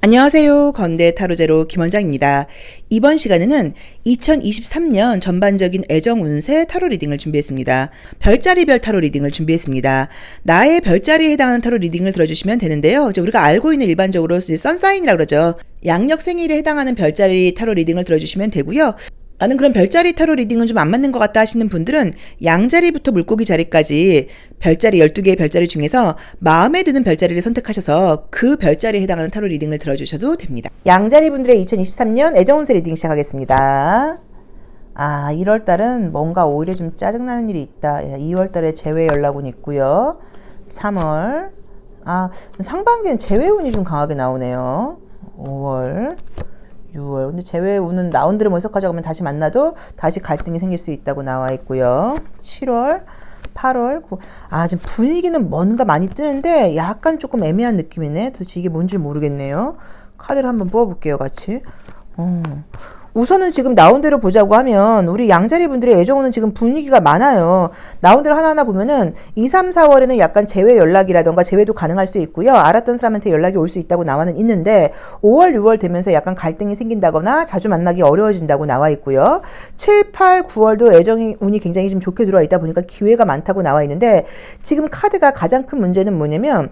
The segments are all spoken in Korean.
안녕하세요. 건대 타로제로 김원장입니다. 이번 시간에는 2023년 전반적인 애정 운세 타로 리딩을 준비했습니다. 별자리별 타로 리딩을 준비했습니다. 나의 별자리에 해당하는 타로 리딩을 들어주시면 되는데요. 이제 우리가 알고 있는 일반적으로 선사인이라고 그러죠. 양력 생일에 해당하는 별자리 타로 리딩을 들어주시면 되고요. 나는 그런 별자리 타로 리딩은 좀 안 맞는 것 같다 하시는 분들은 양자리부터 물고기 자리까지 별자리 12개의 별자리 중에서 마음에 드는 별자리를 선택하셔서 그 별자리에 해당하는 타로 리딩을 들어주셔도 됩니다. 양자리 분들의 2023년 애정운세 리딩 시작하겠습니다. 1월달은 뭔가 오히려 좀 짜증나는 일이 있다. 2월달에 재회 연락운이 있고요. 3월 상반기는 재회운이 좀 강하게 나오네요. 5월 6월. 근데 재회운은 나온 대로 해석하자고 하면 다시 만나도 다시 갈등이 생길 수 있다고 나와 있고요. 7월, 8월, 9. 지금 분위기는 뭔가 많이 뜨는데 약간 조금 애매한 느낌이네. 도대체 이게 뭔지 모르겠네요. 카드를 한번 뽑아볼게요, 같이. 우선은 지금 나온 대로 보자고 하면 우리 양자리 분들의 애정운은 지금 분위기가 많아요. 나온 대로 하나하나 보면은 2, 3, 4월에는 약간 재회 연락이라던가 재회도 가능할 수 있고요. 알았던 사람한테 연락이 올 수 있다고 나와는 있는데 5월, 6월 되면서 약간 갈등이 생긴다거나 자주 만나기 어려워진다고 나와 있고요. 7, 8, 9월도 애정이 운이 굉장히 좀 좋게 들어와 있다 보니까 기회가 많다고 나와 있는데 지금 카드가 가장 큰 문제는 뭐냐면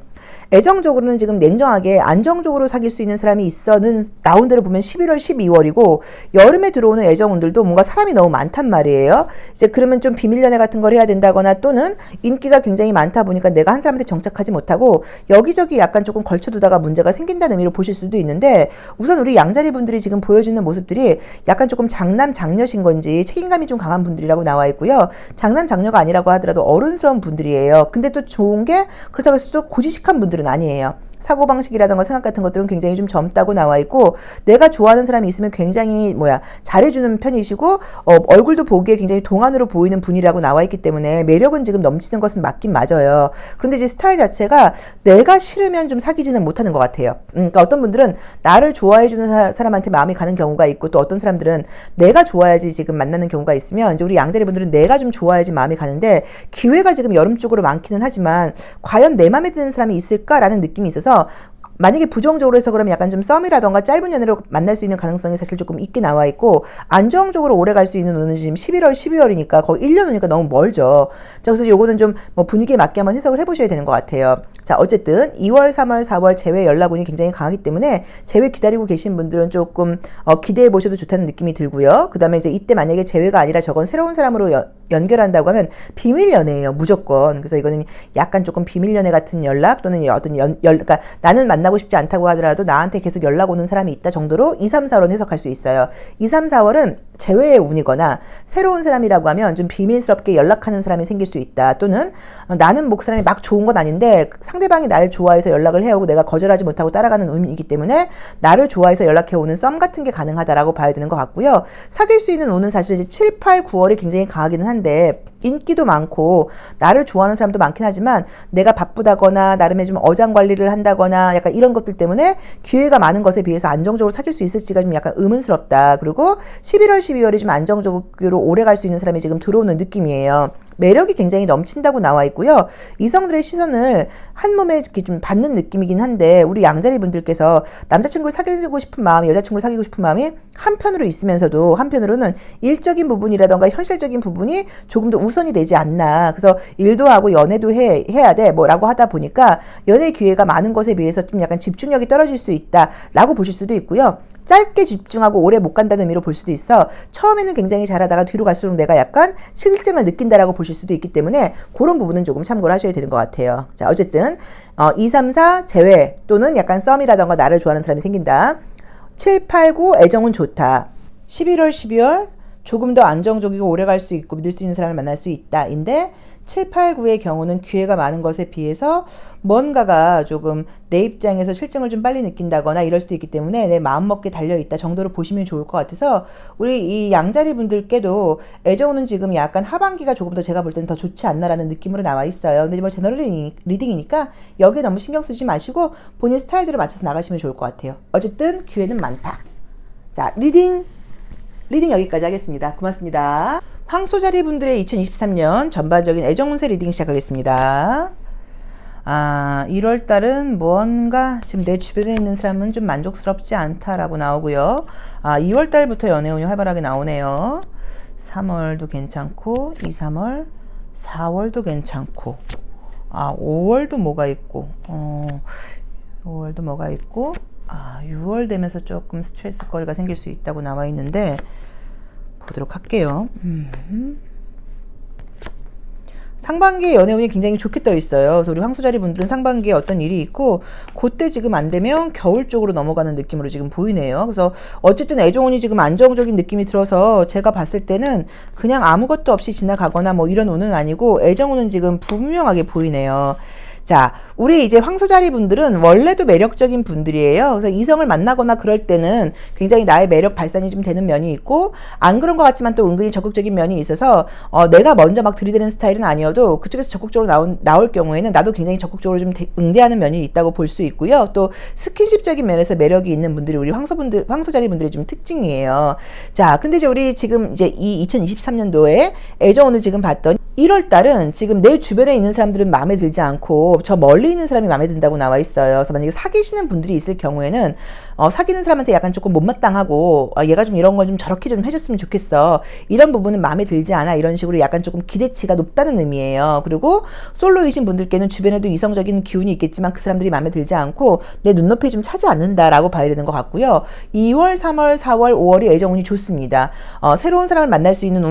애정적으로는 지금 냉정하게 안정적으로 사귈 수 있는 사람이 있어는 나온 대로 보면 11월, 12월이고 여름에 들어오는 애정운들도 뭔가 사람이 너무 많단 말이에요. 이제 그러면 좀 비밀연애 같은 걸 해야 된다거나 또는 인기가 굉장히 많다 보니까 내가 한 사람한테 정착하지 못하고 여기저기 약간 조금 걸쳐두다가 문제가 생긴다는 의미로 보실 수도 있는데 우선 우리 양자리 분들이 지금 보여주는 모습들이 약간 조금 장남 장녀신 건지 책임감이 좀 강한 분들이라고 나와 있고요. 장남 장녀가 아니라고 하더라도 어른스러운 분들이에요. 근데 또 좋은 게 그렇다고 해서 또 고지식한 분들은 아니에요. 사고방식이라든가 생각 같은 것들은 굉장히 좀 젊다고 나와 있고 내가 좋아하는 사람이 있으면 굉장히 잘해주는 편이시고 얼굴도 보기에 굉장히 동안으로 보이는 분이라고 나와 있기 때문에 매력은 지금 넘치는 것은 맞긴 맞아요. 그런데 이제 스타일 자체가 내가 싫으면 좀 사귀지는 못하는 것 같아요. 그러니까 어떤 분들은 나를 좋아해주는 사람한테 마음이 가는 경우가 있고 또 어떤 사람들은 내가 좋아야지 지금 만나는 경우가 있으면 이제 우리 양자리 분들은 내가 좀 좋아야지 마음이 가는데 기회가 지금 여름 쪽으로 많기는 하지만 과연 내 마음에 드는 사람이 있을까라는 느낌이 있어서 만약에 부정적으로 해서 그러면 약간 좀 썸이라던가 짧은 연애로 만날 수 있는 가능성이 사실 조금 있게 나와 있고 안정적으로 오래 갈 수 있는 운은 지금 11월, 12월이니까 거의 1년 후니까 너무 멀죠. 자, 그래서 요거는 좀 분위기에 맞게 한번 해석을 해보셔야 되는 것 같아요. 자, 어쨌든 2월, 3월, 4월 재회 연락운이 굉장히 강하기 때문에 재회 기다리고 계신 분들은 조금 기대해 보셔도 좋다는 느낌이 들고요. 그 다음에 이제 이때 만약에 재회가 아니라 저건 새로운 사람으로 연결한다고 하면 비밀 연애예요, 무조건. 그래서 이거는 약간 조금 비밀 연애 같은 연락 또는 어떤 그러니까 나는 만나고 싶지 않다고 하더라도 나한테 계속 연락 오는 사람이 있다 정도로 2, 3, 4월은 해석할 수 있어요. 2, 3, 4월은 재회의 운이거나 새로운 사람이라고 하면 좀 비밀스럽게 연락하는 사람이 생길 수 있다. 또는 나는 그 사람이 막 좋은 건 아닌데 상대방이 나를 좋아해서 연락을 해오고 내가 거절하지 못하고 따라가는 운이기 때문에 나를 좋아해서 연락해오는 썸 같은 게 가능하다라고 봐야 되는 것 같고요. 사귈 수 있는 운은 사실 이제 7, 8, 9월이 굉장히 강하기는 한데 인기도 많고 나를 좋아하는 사람도 많긴 하지만 내가 바쁘다거나 나름의 좀 어장 관리를 한다거나 약간 이런 것들 때문에 기회가 많은 것에 비해서 안정적으로 사귈 수 있을지가 좀 약간 의문스럽다. 그리고 11월, 12월이 좀 안정적으로 오래 갈 수 있는 사람이 지금 들어오는 느낌이에요. 매력이 굉장히 넘친다고 나와 있고요. 이성들의 시선을 한 몸에 이렇게 좀 받는 느낌이긴 한데 우리 양자리 분들께서 남자친구를 사귀고 싶은 마음이 여자친구를 사귀고 싶은 마음이 한편으로 있으면서도 한편으로는 일적인 부분이라던가 현실적인 부분이 조금 더 우선이 되지 않나. 그래서 일도 하고 연애도 해야 돼 라고 하다 보니까 연애 기회가 많은 것에 비해서 좀 약간 집중력이 떨어질 수 있다라고 보실 수도 있고요. 짧게 집중하고 오래 못 간다는 의미로 볼 수도 있어. 처음에는 굉장히 잘하다가 뒤로 갈수록 내가 약간 실증을 느낀다라고 보실 수도 있기 때문에 그런 부분은 조금 참고를 하셔야 되는 것 같아요. 자, 어쨌든 2, 3, 4 재회 또는 약간 썸이라던가 나를 좋아하는 사람이 생긴다. 7, 8, 9 애정은 좋다. 11월, 12월 조금 더 안정적이고 오래 갈 수 있고 믿을 수 있는 사람을 만날 수 있다. 인데 7, 8, 9의 경우는 기회가 많은 것에 비해서 뭔가가 조금 내 입장에서 실증을 좀 빨리 느낀다거나 이럴 수도 있기 때문에 내 마음먹기에 달려있다 정도로 보시면 좋을 것 같아서 우리 이 양자리 분들께도 애정운은 지금 약간 하반기가 조금 더 제가 볼 때는 더 좋지 않나라는 느낌으로 나와 있어요. 근데 제너럴 리딩이니까 여기에 너무 신경 쓰지 마시고 본인 스타일대로 맞춰서 나가시면 좋을 것 같아요. 어쨌든 기회는 많다. 자, 리딩 여기까지 하겠습니다. 고맙습니다. 황소자리 분들의 2023년 전반적인 애정운세 리딩 시작하겠습니다. 아, 1월 달은 무언가 지금 내 주변에 있는 사람은 좀 만족스럽지 않다라고 나오고요. 아, 2월 달부터 연애운이 활발하게 나오네요. 3월도 괜찮고, 2, 3월, 4월도 괜찮고, 아, 5월도 뭐가 있고, 5월도 뭐가 있고, 아, 6월 되면서 조금 스트레스 거리가 생길 수 있다고 나와 있는데, 보도록 할게요. 상반기에 연애운이 굉장히 좋게 떠 있어요. 그래서 우리 황소자리 분들은 상반기에 어떤 일이 있고 그때 지금 안 되면 겨울 쪽으로 넘어가는 느낌으로 지금 보이네요. 그래서 어쨌든 애정운이 지금 안정적인 느낌이 들어서 제가 봤을 때는 그냥 아무것도 없이 지나가거나 뭐 이런 운은 아니고 애정운은 지금 분명하게 보이네요. 자, 우리 이제 황소자리 분들은 원래도 매력적인 분들이에요. 그래서 이성을 만나거나 그럴 때는 굉장히 나의 매력 발산이 좀 되는 면이 있고, 안 그런 것 같지만 또 은근히 적극적인 면이 있어서, 내가 먼저 막 들이대는 스타일은 아니어도 그쪽에서 적극적으로 나올 경우에는 나도 굉장히 적극적으로 좀 응대하는 면이 있다고 볼 수 있고요. 또 스킨십적인 면에서 매력이 있는 분들이 우리 황소자리 분들의 좀 특징이에요. 자, 근데 이제 우리 지금 이제 이 2023년도에 애정운을 지금 봤더니 1월 달은 지금 내 주변에 있는 사람들은 마음에 들지 않고 저 멀리 있는 사람이 마음에 든다고 나와 있어요. 그래서 만약에 사귀시는 분들이 있을 경우에는 사귀는 사람한테 약간 조금 못마땅하고 얘가 좀 이런 걸 좀 저렇게 좀 해줬으면 좋겠어. 이런 부분은 마음에 들지 않아. 이런 식으로 약간 조금 기대치가 높다는 의미예요. 그리고 솔로이신 분들께는 주변에도 이성적인 기운이 있겠지만 그 사람들이 마음에 들지 않고 내 눈높이에 좀 차지 않는다라고 봐야 되는 것 같고요. 2월, 3월, 4월, 5월이 애정운이 좋습니다. 새로운 사람을 만날 수 있는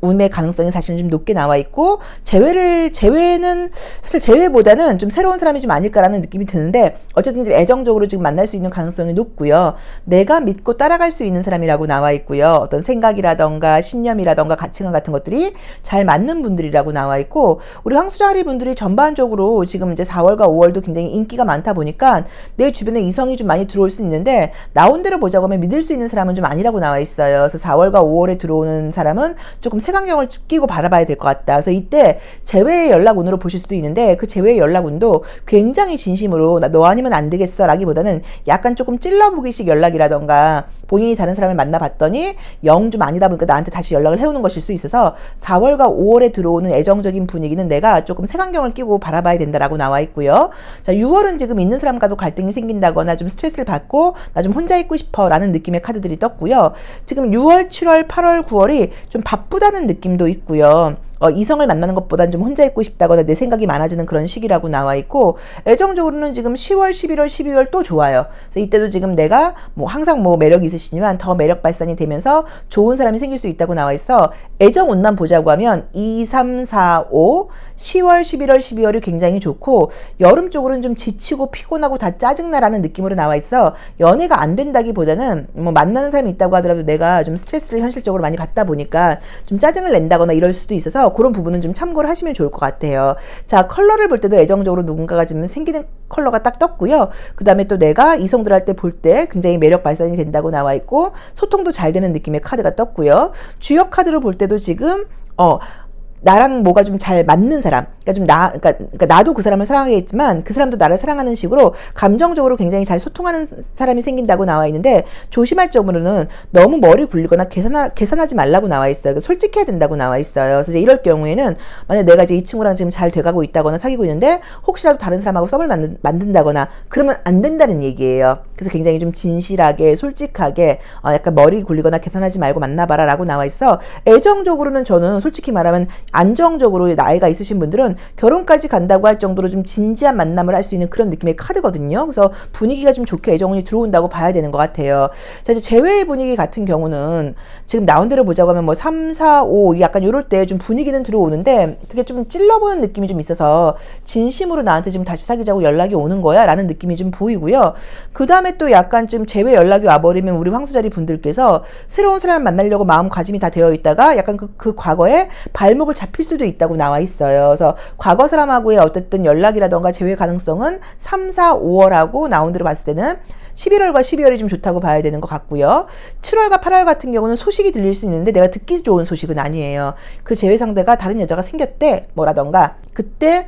운의 가능성이 사실은 좀 높게 나와 있고 제외는 사실 제외보다는 좀 새로운 사람이 좀 아닐까라는 느낌이 드는데 어쨌든 지금 애정적으로 지금 만날 수 있는 가능성이 높고요. 내가 믿고 따라갈 수 있는 사람이라고 나와 있고요. 어떤 생각이라던가 신념이라던가 가치관 같은 것들이 잘 맞는 분들이라고 나와 있고 우리 황소자리 분들이 전반적으로 지금 이제 4월과 5월도 굉장히 인기가 많다 보니까 내 주변에 이성이 좀 많이 들어올 수 있는데 나온 대로 보자고 하면 믿을 수 있는 사람은 좀 아니라고 나와 있어요. 그래서 4월과 5월에 들어오는 사람은 조금 색안경을 끼고 바라봐야 될 것 같다. 그래서 이때 제외의 연락운으로 보실 수도 있는데 그 제외의 연락운도 굉장히 진심으로 너 아니면 안 되겠어 라기보다는 약간 조금 찔러보기식 연락이라던가 본인이 다른 사람을 만나봤더니 영 좀 아니다 보니까 나한테 다시 연락을 해오는 것일 수 있어서 4월과 5월에 들어오는 애정적인 분위기는 내가 조금 색안경을 끼고 바라봐야 된다라고 나와 있고요. 자, 6월은 지금 있는 사람과도 갈등이 생긴다거나 좀 스트레스를 받고 나 좀 혼자 있고 싶어 라는 느낌의 카드들이 떴고요. 지금 6월, 7월, 8월, 9월이 좀 바쁘다는 느낌도 있고요. 이성을 만나는 것보단 좀 혼자 있고 싶다거나 내 생각이 많아지는 그런 시기라고 나와 있고 애정적으로는 지금 10월, 11월, 12월 또 좋아요. 그래서 이때도 지금 내가 뭐 항상 뭐 매력이 있으시지만 더 매력 발산이 되면서 좋은 사람이 생길 수 있다고 나와 있어 애정운만 보자고 하면 2, 3, 4, 5, 10월, 11월, 12월이 굉장히 좋고 여름 쪽으로는 좀 지치고 피곤하고 다 짜증나라는 느낌으로 나와 있어 연애가 안 된다기보다는 뭐 만나는 사람이 있다고 하더라도 내가 좀 스트레스를 현실적으로 많이 받다 보니까 좀 짜증을 낸다거나 이럴 수도 있어서 그런 부분은 좀 참고를 하시면 좋을 것 같아요. 자, 컬러를 볼 때도 애정적으로 누군가가 지금 생기는 컬러가 딱 떴고요. 그 다음에 또 내가 이성들 할 때 볼 때 굉장히 매력 발산이 된다고 나와 있고 소통도 잘 되는 느낌의 카드가 떴고요. 주역 카드로 볼 때도 지금 나랑 뭐가 좀 잘 맞는 사람, 그러니까 나도 그 사람을 사랑하겠지만 그 사람도 나를 사랑하는 식으로 감정적으로 굉장히 잘 소통하는 사람이 생긴다고 나와 있는데 조심할 점으로는 너무 머리 굴리거나 계산하지 말라고 나와 있어요. 솔직해야 된다고 나와 있어요. 그래서 이제 이럴 경우에는 만약 내가 이제 이 친구랑 지금 잘 돼가고 있다거나 사귀고 있는데 혹시라도 다른 사람하고 썸을 만든다거나 그러면 안 된다는 얘기예요. 그래서 굉장히 좀 진실하게 솔직하게 약간 머리 굴리거나 계산하지 말고 만나봐라 라고 나와 있어 애정적으로는 저는 솔직히 말하면 안정적으로 나이가 있으신 분들은 결혼까지 간다고 할 정도로 좀 진지한 만남을 할 수 있는 그런 느낌의 카드거든요. 그래서 분위기가 좀 좋게 애정운이 들어온다고 봐야 되는 것 같아요. 자, 이제 제외의 분위기 같은 경우는 지금 나온 대로 보자고 하면 뭐 3, 4, 5 약간 이럴 때 좀 분위기는 들어오는데 그게 좀 찔러보는 느낌이 좀 있어서 진심으로 나한테 지금 다시 사귀자고 연락이 오는 거야 라는 느낌이 좀 보이고요. 그 다음에 또 약간 좀 제외 연락이 와버리면 우리 황소자리 분들께서 새로운 사람을 만나려고 마음가짐이 다 되어 있다가 약간 그 과거에 발목을 잡힐 수도 있다고 나와 있어요. 그래서 과거 사람하고의 어쨌든 연락이라던가 재회 가능성은 3, 4, 5월하고 나온 대로 봤을 때는 11월과 12월이 좀 좋다고 봐야 되는 것 같고요. 7월과 8월 같은 경우는 소식이 들릴 수 있는데 내가 듣기 좋은 소식은 아니에요. 그 제외 상대가 다른 여자가 생겼대 뭐라던가 그때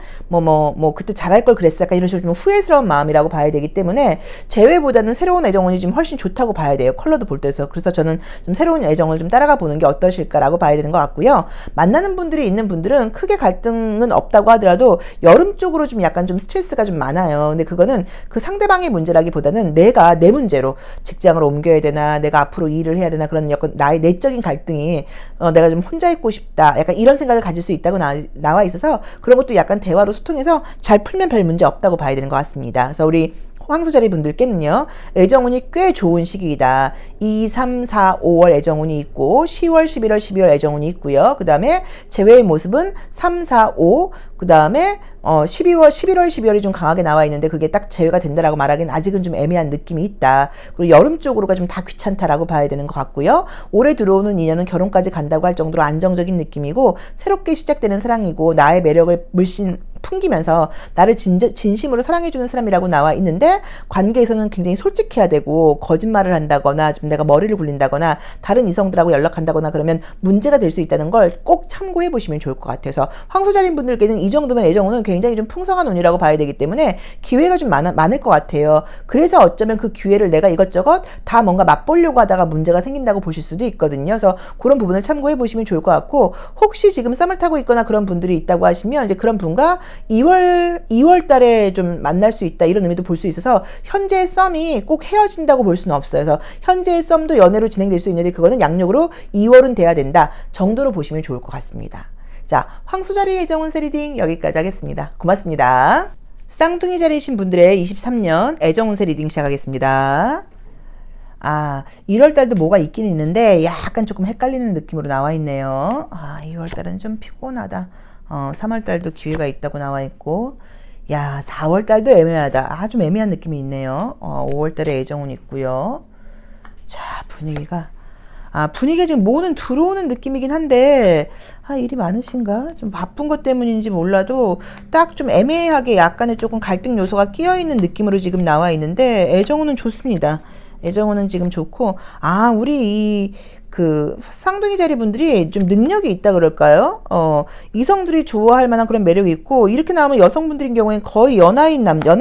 그때 잘할 걸 그랬어 약간 이런 식으로 좀 후회스러운 마음이라고 봐야 되기 때문에 제외보다는 새로운 애정운이 좀 훨씬 좋다고 봐야 돼요. 컬러도 볼 때서. 그래서 저는 좀 새로운 애정을 좀 따라가 보는 게 어떠실까라고 봐야 되는 것 같고요. 만나는 분들이 있는 분들은 크게 갈등은 없다고 하더라도 여름 쪽으로 좀 약간 좀 스트레스가 좀 많아요. 근데 그거는 그 상대방의 문제라기보다는 내가 내 문제로 직장을 옮겨야 되나 내가 앞으로 이 일을 해야 되나 그런 약간 나의 내적인 갈등이 내가 좀 혼자 있고 싶다 약간 이런 생각을 가질 수 있다고 나와 있어서 그런 것도 약간 대화로 소통해서 잘 풀면 별 문제 없다고 봐야 되는 것 같습니다. 그래서 우리 황소자리 분들께는요, 애정운이 꽤 좋은 시기이다. 2, 3, 4, 5월 애정운이 있고, 10월, 11월, 12월 애정운이 있고요. 그 다음에 제외의 모습은 3, 4, 5, 그 다음에 11월, 12월이 좀 강하게 나와 있는데 그게 딱 제외가 된다라고 말하기는 아직은 좀 애매한 느낌이 있다. 그리고 여름 쪽으로가 좀 다 귀찮다라고 봐야 되는 것 같고요. 올해 들어오는 인연은 결혼까지 간다고 할 정도로 안정적인 느낌이고 새롭게 시작되는 사랑이고 나의 매력을 물씬 풍기면서 나를 진심으로 사랑해주는 사람이라고 나와 있는데 관계에서는 굉장히 솔직해야 되고 거짓말을 한다거나 좀 내가 머리를 굴린다거나 다른 이성들하고 연락한다거나 그러면 문제가 될 수 있다는 걸 꼭 참고해 보시면 좋을 것 같아서 황소자린 분들께는 이 정도면 애정운은 굉장히 좀 풍성한 운이라고 봐야 되기 때문에 기회가 좀 많을 것 같아요. 그래서 어쩌면 그 기회를 내가 이것저것 다 뭔가 맛보려고 하다가 문제가 생긴다고 보실 수도 있거든요. 그래서 그런 부분을 참고해 보시면 좋을 것 같고 혹시 지금 썸을 타고 있거나 그런 분들이 있다고 하시면 이제 그런 분과 2월 달에 좀 만날 수 있다 이런 의미도 볼 수 있어서 현재의 썸이 꼭 헤어진다고 볼 수는 없어요. 그래서 현재의 썸도 연애로 진행될 수 있는데 그거는 양력으로 2월은 돼야 된다 정도로 보시면 좋을 것 같습니다. 자, 황소자리 애정운 세리딩 여기까지 하겠습니다. 고맙습니다. 쌍둥이 자리이신 분들의 23년 애정운세 리딩 시작하겠습니다. 1월달도 뭐가 있긴 있는데 약간 조금 헷갈리는 느낌으로 나와 있네요. 2월달은 좀 피곤하다. 3월달도 기회가 있다고 나와 있고 4월달도 애매하다. 좀 애매한 느낌이 있네요. 5월달에 애정운 있고요. 자, 분위기가 지금 뭐는 들어오는 느낌이긴 한데 일이 많으신가? 좀 바쁜 것 때문인지 몰라도 딱 좀 애매하게 약간의 조금 갈등 요소가 끼어있는 느낌으로 지금 나와 있는데 애정운은 좋습니다. 애정운은 지금 좋고 우리 그 쌍둥이 자리 분들이 좀 능력이 있다 그럴까요? 이성들이 좋아할 만한 그런 매력이 있고 이렇게 나오면 여성분들인 경우에는 거의 연하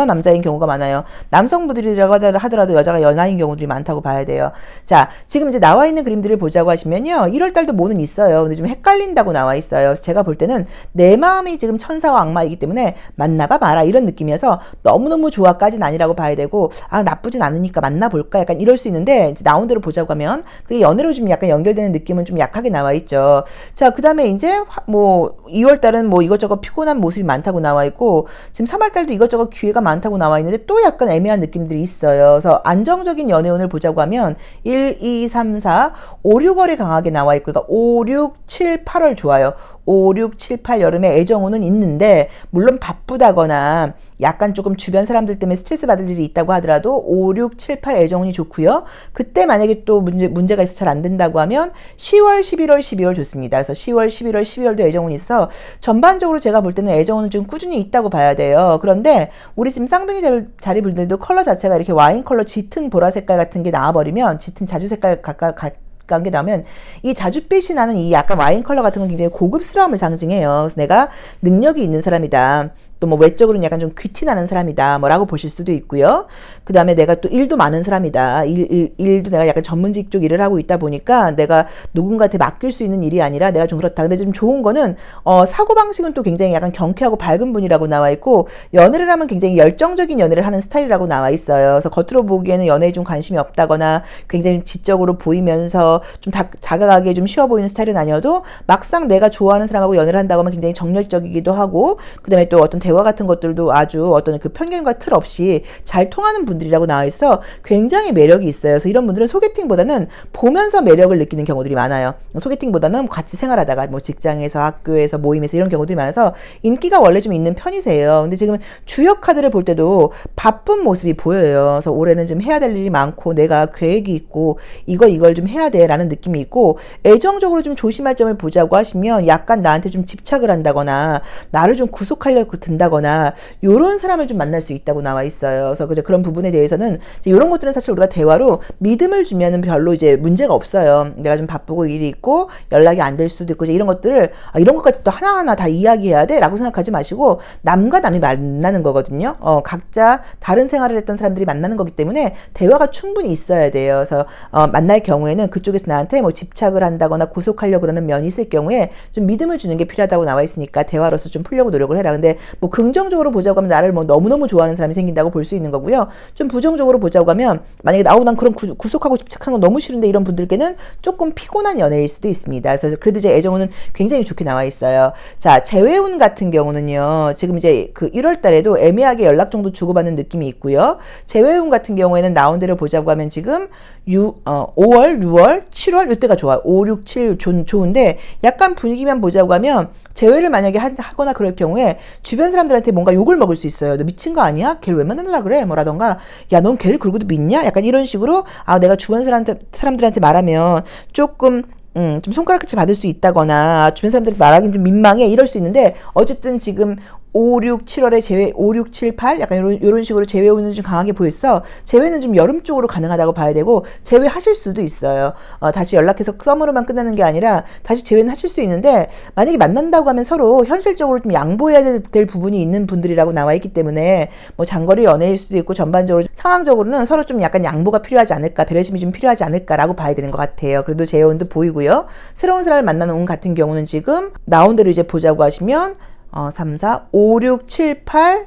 남자인 경우가 많아요. 남성분들이라고 하더라도 여자가 연하인 경우들이 많다고 봐야 돼요. 자, 지금 이제 나와 있는 그림들을 보자고 하시면요. 1월달도 뭐는 있어요. 근데 좀 헷갈린다고 나와 있어요. 그래서 제가 볼 때는 내 마음이 지금 천사와 악마이기 때문에 만나봐 마라 이런 느낌이어서 너무너무 좋아까지는 아니라고 봐야 되고 나쁘진 않으니까 만나볼까 약간 이럴 수 있는데 이제 나온 대로 보자고 하면 그게 연애로 좀 약간 연결되는 느낌은 좀 약하게 나와 있죠. 자, 그 다음에 이제 2월달은 이것저것 피곤한 모습이 많다고 나와 있고 지금 3월달도 이것저것 기회가 많다고 나와 있는데 또 약간 애매한 느낌들이 있어요. 그래서 안정적인 연애운을 보자고 하면 1, 2, 3, 4, 5, 6월이 강하게 나와 있고 그러니까 5, 6, 7, 8월 좋아요. 5, 6, 7, 8 여름에 애정운은 있는데 물론 바쁘다거나 약간 조금 주변 사람들 때문에 스트레스 받을 일이 있다고 하더라도 5, 6, 7, 8 애정운이 좋고요. 그때 만약에 또 문제가 있어서 잘 안 된다고 하면 10월, 11월, 12월 좋습니다. 그래서 10월, 11월, 12월도 애정운이 있어서 전반적으로 제가 볼 때는 애정운은 좀 꾸준히 있다고 봐야 돼요. 그런데 우리 지금 쌍둥이 자리 분들도 컬러 자체가 이렇게 와인 컬러 짙은 보라 색깔 같은 게 나와버리면 짙은 자주 색깔 게 나면 이 자줏빛이 나는 이 약간 와인 컬러 같은 건 굉장히 고급스러움을 상징해요. 그래서 내가 능력이 있는 사람이다. 또 외적으로는 약간 좀 귀티 나는 사람이다. 뭐라고 보실 수도 있고요. 그 다음에 내가 또 일도 많은 사람이다. 일도 내가 약간 전문직 쪽 일을 하고 있다 보니까 내가 누군가한테 맡길 수 있는 일이 아니라 내가 좀 그렇다. 근데 좀 좋은 거는 사고방식은 또 굉장히 약간 경쾌하고 밝은 분이라고 나와 있고 연애를 하면 굉장히 열정적인 연애를 하는 스타일이라고 나와 있어요. 그래서 겉으로 보기에는 연애에 좀 관심이 없다거나 굉장히 지적으로 보이면서 좀 다가가기에 좀 쉬워 보이는 스타일은 아니어도 막상 내가 좋아하는 사람하고 연애를 한다고 하면 굉장히 정열적이기도 하고 그 다음에 또 어떤 대화 같은 것들도 아주 어떤 그 편견과 틀 없이 잘 통하는 분들이라고 나와 있어 굉장히 매력이 있어요. 그래서 이런 분들은 소개팅보다는 보면서 매력을 느끼는 경우들이 많아요. 소개팅보다는 같이 생활하다가 직장에서 학교에서 모임에서 이런 경우들이 많아서 인기가 원래 좀 있는 편이세요. 근데 지금 주역 카드를 볼 때도 바쁜 모습이 보여요. 그래서 올해는 좀 해야 될 일이 많고 내가 계획이 있고 이걸 좀 해야 돼 라는 느낌이 있고 애정적으로 좀 조심할 점을 보자고 하시면 약간 나한테 좀 집착을 한다거나 나를 좀 구속하려고 든다거나 요런 사람을 좀 만날 수 있다고 나와 있어요. 그래서 그런 부분에 대해서는 이제 요런 것들은 사실 우리가 대화로 믿음을 주면은 별로 이제 문제가 없어요. 내가 좀 바쁘고 일이 있고 연락이 안 될 수도 있고 이제 이런 것들을 이런 것까지 또 하나하나 다 이야기해야 돼? 라고 생각하지 마시고 남과 남이 만나는 거거든요. 각자 다른 생활을 했던 사람들이 만나는 거기 때문에 대화가 충분히 있어야 돼요. 그래서 만날 경우에는 그쪽에서 나한테 뭐 집착을 한다거나 구속하려고 그러는 면이 있을 경우에 좀 믿음을 주는 게 필요하다고 나와 있으니까 대화로서 좀 풀려고 노력을 해라. 근데 뭐 긍정적으로 보자고 하면 나를 뭐 너무너무 좋아하는 사람이 생긴다고 볼 수 있는 거고요. 좀 부정적으로 보자고 하면 만약에 난 그런 구속하고 집착하는 거 너무 싫은데 이런 분들께는 조금 피곤한 연애일 수도 있습니다. 그래서 그래도 이제 애정운은 굉장히 좋게 나와 있어요. 자, 재회운 같은 경우는요. 지금 이제 그 1월 달에도 애매하게 연락 정도 주고받는 느낌이 있고요. 재회운 같은 경우에는 나온 대로 보자고 하면 지금 5월, 6월, 7월 이때가 좋아요. 5, 6, 7 좋은데 약간 분위기만 보자고 하면 재회를 만약에 하거나 그럴 경우에 주변 사람들한테 뭔가 욕을 먹을 수 있어요. 너 미친 거 아니야? 걔를 왜 만나려고 그래? 뭐라던가 야, 넌 걔를 그러고도 믿냐? 약간 이런 식으로 내가 주변 사람들한테 말하면 조금 좀 손가락질 받을 수 있다거나 주변 사람들한테 말하기는 좀 민망해 이럴 수 있는데 어쨌든 지금 5, 6, 7월에 재회, 5, 6, 7, 8 약간 요런 식으로 재회운은 좀 강하게 보였어. 재회는 좀 여름 쪽으로 가능하다고 봐야 되고 재회하실 수도 있어요. 다시 연락해서 썸으로만 끝나는 게 아니라 다시 재회는 하실 수 있는데 만약에 만난다고 하면 서로 현실적으로 좀 양보해야 될 부분이 있는 분들이라고 나와 있기 때문에 뭐 장거리 연애일 수도 있고 전반적으로 상황적으로는 서로 좀 약간 양보가 필요하지 않을까, 배려심이 좀 필요하지 않을까라고 봐야 되는 것 같아요. 그래도 재회운도 보이고요. 새로운 사람을 만나는 운 같은 경우는 지금 나온 대로 이제 보자고 하시면 3, 4, 5, 6, 7, 8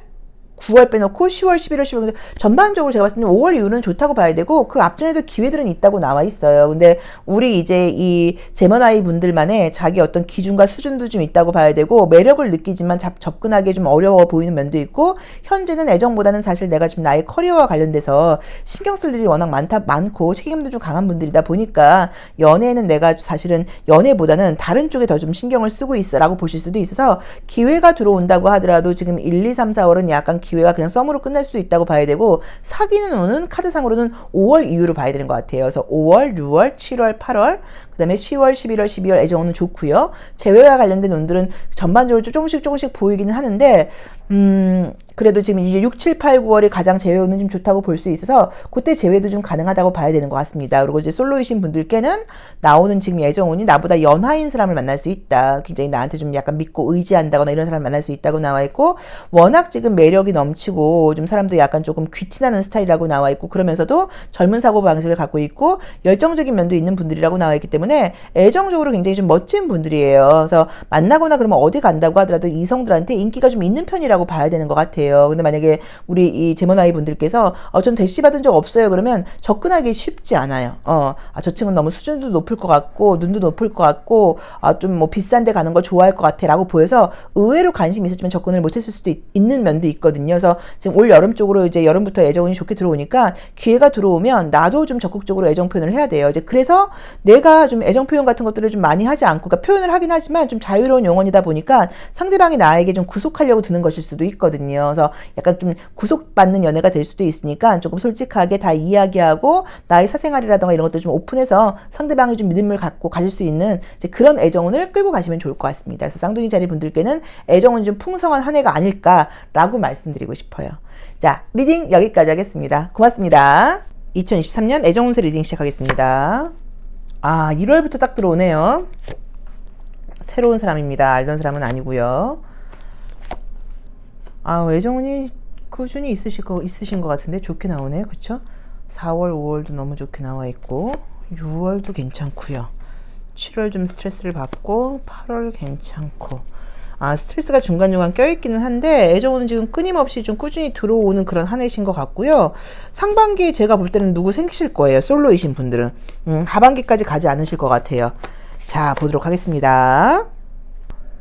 9월 빼놓고 10월, 11월, 12월 전반적으로 제가 봤을 때 5월 이후는 좋다고 봐야 되고 그 앞전에도 기회들은 있다고 나와 있어요. 근데 우리 이제 이 제머나이 분들만의 자기 어떤 기준과 수준도 좀 있다고 봐야 되고 매력을 느끼지만 접근하기 좀 어려워 보이는 면도 있고 현재는 애정보다는 사실 내가 지금 나의 커리어와 관련돼서 신경 쓸 일이 워낙 많고 책임도 좀 강한 분들이다 보니까 연애는 내가 사실은 연애보다는 다른 쪽에 더 좀 신경을 쓰고 있어 라고 보실 수도 있어서 기회가 들어온다고 하더라도 지금 1, 2, 3, 4월은 약간 기회가 그냥 썸으로 끝날 수 있다고 봐야 되고 사귀는 운은 카드상으로는 5월 이후로 봐야 되는 것 같아요. 그래서 5월, 6월, 7월, 8월 그 다음에 10월, 11월, 12월 애정운은 좋고요. 재회와 관련된 운들은 전반적으로 조금씩 보이기는 하는데 그래도 지금 이제 6, 7, 8, 9월이 가장 재회운은 좀 좋다고 볼 수 있어서 그때 재회도 좀 가능하다고 봐야 되는 것 같습니다. 그리고 이제 솔로이신 분들께는 나오는 지금 애정운이 나보다 연하인 사람을 만날 수 있다. 굉장히 나한테 좀 약간 믿고 의지한다거나 이런 사람을 만날 수 있다고 나와 있고 워낙 지금 매력이 넘치고 좀 사람도 약간 조금 귀티나는 스타일이라고 나와 있고 그러면서도 젊은 사고방식을 갖고 있고 열정적인 면도 있는 분들이라고 나와 있기 때문에 애정적으로 굉장히 좀 멋진 분들이에요. 그래서 만나거나 그러면 어디 간다고 하더라도 이성들한테 인기가 좀 있는 편이라고 봐야 되는 것 같아요. 근데 만약에 우리 이 제머나이 분들께서 전 대시 받은 적 없어요. 그러면 접근하기 쉽지 않아요. 저 친구는 너무 수준도 높을 것 같고 눈도 높을 것 같고 좀 뭐 비싼 데 가는 걸 좋아할 것 같아 라고 보여서 의외로 관심이 있었지만 접근을 못했을 수도 있는 면도 있거든요. 그래서 지금 올 여름 쪽으로 이제 여름부터 애정운이 좋게 들어오니까 기회가 들어오면 나도 좀 적극적으로 애정 표현을 해야 돼요. 이제 그래서 내가 좀 애정 표현 같은 것들을 좀 많이 하지 않고 그러니까 표현을 하긴 하지만 좀 자유로운 용언이다 보니까 상대방이 나에게 좀 구속하려고 드는 것일 수도 있거든요. 그래서 약간 좀 구속받는 연애가 될 수도 있으니까 조금 솔직하게 다 이야기하고 나의 사생활이라던가 이런 것들 좀 오픈해서 상대방이 좀 믿음을 갖고 가질 수 있는 이제 그런 애정운을 끌고 가시면 좋을 것 같습니다. 그래서 쌍둥이 자리 분들께는 애정운 좀 풍성한 한 해가 아닐까라고 말씀드리고 싶어요. 자, 리딩 여기까지 하겠습니다. 고맙습니다. 2023년 애정운세 리딩 시작하겠습니다. 1월부터 딱 들어오네요. 새로운 사람입니다. 알던 사람은 아니고요. 애정운이 꾸준히 있으신 것 같은데 좋게 나오네. 그쵸? 4월, 5월도 너무 좋게 나와 있고 6월도 괜찮고요. 7월 좀 스트레스를 받고 8월 괜찮고 스트레스가 중간중간 껴있기는 한데 애정운은 지금 끊임없이 좀 꾸준히 들어오는 그런 한 해신 것 같고요. 상반기에 제가 볼 때는 누구 생기실 거예요. 솔로이신 분들은 하반기까지 가지 않으실 것 같아요. 자, 보도록 하겠습니다.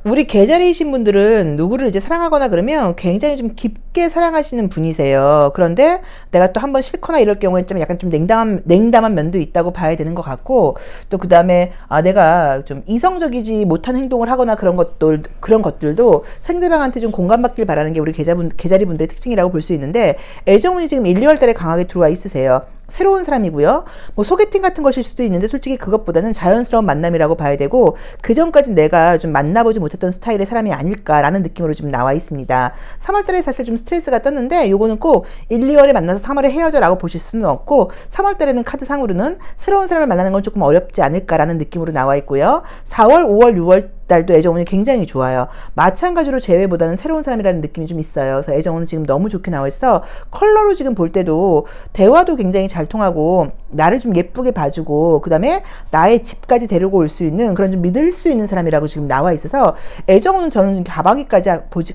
우리 개자리이신 분들은 누구를 이제 사랑하거나 그러면 굉장히 좀 깊게 사랑하시는 분이세요. 그런데 내가 또 한번 싫거나 이럴 경우에 좀 약간 좀 냉담한 면도 있다고 봐야 되는 것 같고 또 그 다음에 내가 좀 이성적이지 못한 행동을 하거나 그런 것들도 상대방한테 좀 공감받길 바라는 게 우리 개자리 분들의 특징이라고 볼 수 있는데 애정운이 지금 1, 2월 달에 강하게 들어와 있으세요. 새로운 사람이고요. 뭐 소개팅 같은 것일 수도 있는데 솔직히 그것보다는 자연스러운 만남이라고 봐야 되고 그 전까지 내가 좀 만나보지 못했던 스타일의 사람이 아닐까라는 느낌으로 좀 나와 있습니다. 3월달에 사실 좀 스트레스가 떴는데 요거는 꼭 1, 2월에 만나서 3월에 헤어져라고 보실 수는 없고 3월달에는 카드상으로는 새로운 사람을 만나는 건 조금 어렵지 않을까라는 느낌으로 나와 있고요. 4월, 5월, 6월 달도 애정운이 굉장히 좋아요. 마찬가지로 재회보다는 새로운 사람이라는 느낌이 좀 있어요. 그래서 애정운은 지금 너무 좋게 나와 있어. 컬러로 지금 볼 때도 대화도 굉장히 잘 통하고 나를 좀 예쁘게 봐주고 그 다음에 나의 집까지 데리고 올 수 있는 그런 좀 믿을 수 있는 사람이라고 지금 나와 있어서 애정운은 저는 지금 하반기까지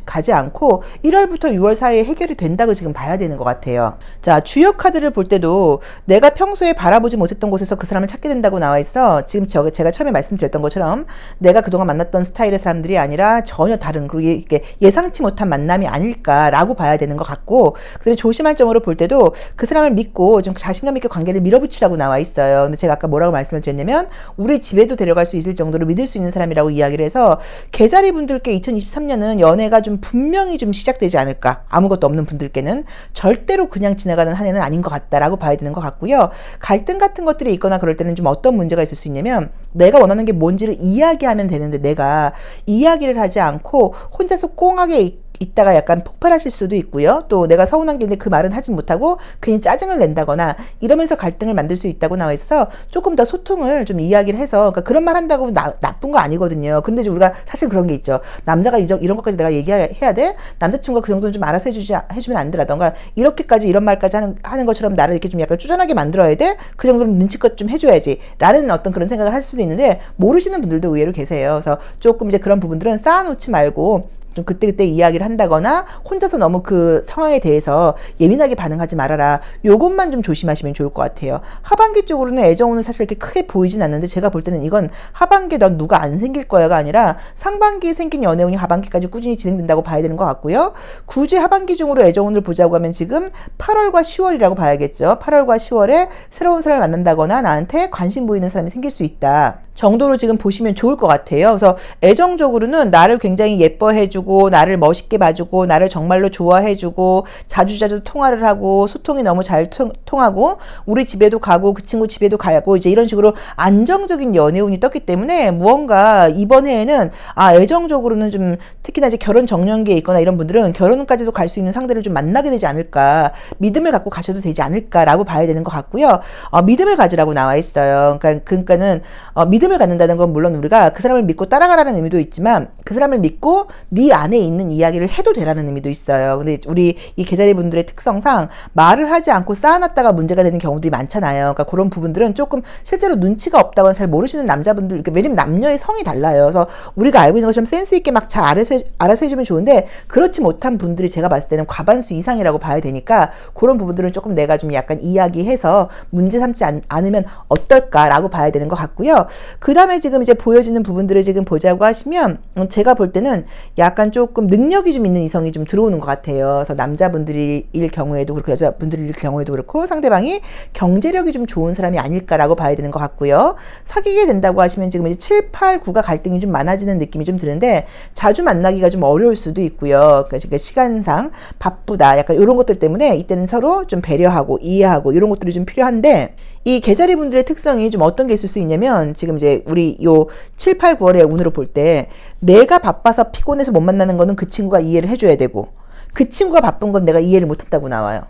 가지 않고 1월부터 6월 사이에 해결이 된다고 지금 봐야 되는 것 같아요. 자, 주요 카드를 볼 때도 내가 평소에 바라보지 못했던 곳에서 그 사람을 찾게 된다고 나와 있어. 지금 제가 처음에 말씀드렸던 것처럼 내가 그동안 만났던 스타일의 사람들이 아니라 전혀 다른 그리고 이렇게 예상치 못한 만남이 아닐까라고 봐야 되는 것 같고 그다음에 조심할 점으로 볼 때도 그 사람을 믿고 좀 자신감 있게 관계를 밀어붙이라고 나와 있어요. 근데 제가 아까 뭐라고 말씀을 드렸냐면 우리 집에도 데려갈 수 있을 정도로 믿을 수 있는 사람이라고 이야기를 해서 개자리 분들께 2023년은 연애가 좀 분명히 좀 시작되지 않을까. 아무것도 없는 분들께는 절대로 그냥 지나가는 한 해는 아닌 것 같다라고 봐야 되는 것 같고요. 갈등 같은 것들이 있거나 그럴 때는 좀 어떤 문제가 있을 수 있냐면 내가 원하는 게 뭔지를 이야기하면 되는데 내가 이야기를 하지 않고 혼자서 꽁하게 있다가 약간 폭발하실 수도 있고요. 또 내가 서운한 게 있는데 그 말은 하지 못하고 괜히 짜증을 낸다거나 이러면서 갈등을 만들 수 있다고 나와 있어서 조금 더 소통을 좀 이야기를 해서 그러니까 그런 말 한다고 나쁜 거 아니거든요. 근데 우리가 사실 그런 게 있죠. 남자가 이런 것까지 내가 얘기해야 돼? 남자친구가 그 정도는 좀 알아서 해주면 안 되라던가 이렇게까지 이런 말까지 하는 것처럼 나를 이렇게 좀 약간 쪼잔하게 만들어야 돼? 그 정도는 눈치껏 좀 해줘야지 라는 어떤 그런 생각을 할 수도 있는데 모르시는 분들도 의외로 계세요. 그래서 조금 이제 그런 부분들은 쌓아놓지 말고 좀 그때그때 이야기를 한다거나 혼자서 너무 그 상황에 대해서 예민하게 반응하지 말아라. 요것만 좀 조심하시면 좋을 것 같아요. 하반기 쪽으로는 애정운은 사실 이렇게 크게 보이진 않는데 제가 볼 때는 이건 하반기에 넌 누가 안 생길 거야가 아니라 상반기에 생긴 연애운이 하반기까지 꾸준히 진행된다고 봐야 되는 것 같고요. 굳이 하반기 중으로 애정운을 보자고 하면 지금 8월과 10월이라고 봐야겠죠. 8월과 10월에 새로운 사람을 만난다거나 나한테 관심 보이는 사람이 생길 수 있다 정도로 지금 보시면 좋을 것 같아요. 그래서 애정적으로는 나를 굉장히 예뻐해주고 나를 멋있게 봐주고 나를 정말로 좋아해주고 자주자주 통화를 하고 소통이 너무 잘 통하고 우리 집에도 가고 그 친구 집에도 가고 이제 이런 식으로 안정적인 연애운이 떴기 때문에 무언가 이번 해에는 애정적으로는 좀 특히나 이제 결혼 정년기에 있거나 이런 분들은 결혼까지도 갈 수 있는 상대를 좀 만나게 되지 않을까 믿음을 갖고 가셔도 되지 않을까라고 봐야 되는 것 같고요. 믿음을 가지라고 나와 있어요. 그러니까는 믿음을 갖는다는 건 물론 우리가 그 사람을 믿고 따라가라는 의미도 있지만 그 사람을 믿고 네 안에 있는 이야기를 해도 되라는 의미도 있어요. 근데 우리 이 계자리 분들의 특성상 말을 하지 않고 쌓아놨다가 문제가 되는 경우들이 많잖아요. 그러니까 그런 부분들은 조금 실제로 눈치가 없다거나 잘 모르시는 남자분들, 왜냐면 남녀의 성이 달라요. 그래서 우리가 알고 있는 것처럼 센스 있게 막 잘 알아서 해주면 좋은데 그렇지 못한 분들이 제가 봤을 때는 과반수 이상이라고 봐야 되니까 그런 부분들은 조금 내가 좀 약간 이야기해서 문제 삼지 않으면 어떨까라고 봐야 되는 것 같고요. 그 다음에 지금 이제 보여지는 부분들을 지금 보자고 하시면 제가 볼 때는 약간 조금 능력이 좀 있는 이성이 좀 들어오는 것 같아요. 그래서 남자분들일 경우에도 그렇고 여자분들일 경우에도 그렇고 상대방이 경제력이 좀 좋은 사람이 아닐까라고 봐야 되는 것 같고요. 사귀게 된다고 하시면 지금 이제 7, 8, 9가 갈등이 좀 많아지는 느낌이 좀 드는데 자주 만나기가 좀 어려울 수도 있고요. 그러니까 시간상 바쁘다 약간 이런 것들 때문에 이때는 서로 좀 배려하고 이해하고 이런 것들이 좀 필요한데 이 계자리 분들의 특성이 좀 어떤 게 있을 수 있냐면 지금 이제 우리 요 7, 8, 9월의 운으로 볼 때 내가 바빠서 피곤해서 못 만나는 거는 그 친구가 이해를 해줘야 되고 그 친구가 바쁜 건 내가 이해를 못했다고 나와요.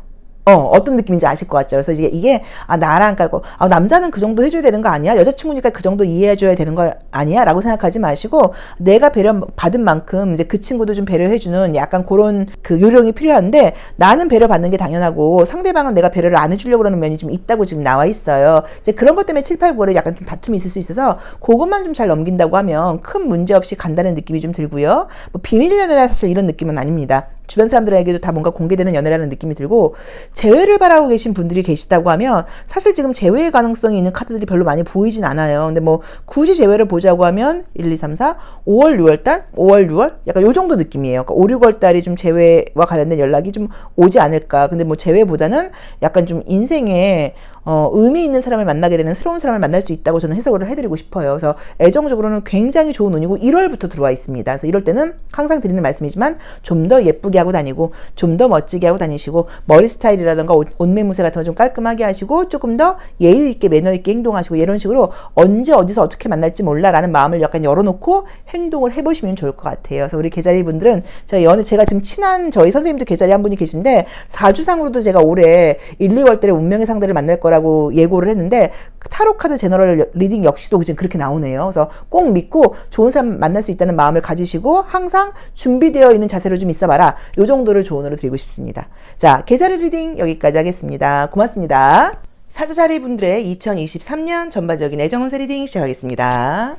어떤 느낌인지 아실 것 같죠? 그래서 이게 나랑 까고 남자는 그 정도 해줘야 되는 거 아니야? 여자친구니까 그 정도 이해해줘야 되는 거 아니야? 라고 생각하지 마시고 내가 배려 받은 만큼 이제 그 친구도 좀 배려해주는 약간 그런 그 요령이 필요한데 나는 배려받는 게 당연하고 상대방은 내가 배려를 안 해주려고 그러는 면이 좀 있다고 지금 나와 있어요. 이제 그런 것 때문에 7, 8, 9월에 약간 좀 다툼이 있을 수 있어서 그것만 좀 잘 넘긴다고 하면 큰 문제 없이 간다는 느낌이 좀 들고요. 뭐 비밀 연애나 사실 이런 느낌은 아닙니다. 주변 사람들에게도 다 뭔가 공개되는 연애라는 느낌이 들고 재회를 바라고 계신 분들이 계시다고 하면 사실 지금 재회의 가능성이 있는 카드들이 별로 많이 보이진 않아요. 근데 뭐 굳이 재회를 보자고 하면 1, 2, 3, 4, 5월, 6월달, 5월, 6월 약간 요 정도 느낌이에요. 그러니까 5, 6월달이 좀 재회와 관련된 연락이 좀 오지 않을까. 근데 뭐 재회보다는 약간 좀 인생에 의미 있는 사람을 만나게 되는 새로운 사람을 만날 수 있다고 저는 해석을 해드리고 싶어요. 그래서 애정적으로는 굉장히 좋은 운이고 1월부터 들어와 있습니다. 그래서 이럴 때는 항상 드리는 말씀이지만 좀 더 예쁘게 하고 다니고 좀 더 멋지게 하고 다니시고 머리 스타일이라던가 옷 매무새 같은 거 좀 깔끔하게 하시고 조금 더 예의 있게 매너 있게 행동하시고 이런 식으로 언제 어디서 어떻게 만날지 몰라라는 마음을 약간 열어놓고 행동을 해보시면 좋을 것 같아요. 그래서 우리 개자리 분들은 제가 지금 친한 저희 선생님도 개자리 한 분이 계신데 사주상으로도 제가 올해 1, 2월 달에 운명의 상대를 만날 거라고 예고를 했는데 타로카드 제너럴 리딩 역시도 지금 그렇게 나오네요. 그래서 꼭 믿고 좋은 사람 만날 수 있다는 마음을 가지시고 항상 준비되어 있는 자세로 좀 있어봐라. 요 정도를 조언으로 드리고 싶습니다. 자, 개자리 리딩 여기까지 하겠습니다. 고맙습니다. 사주자리 분들의 2023년 전반적인 애정운세 리딩 시작하겠습니다.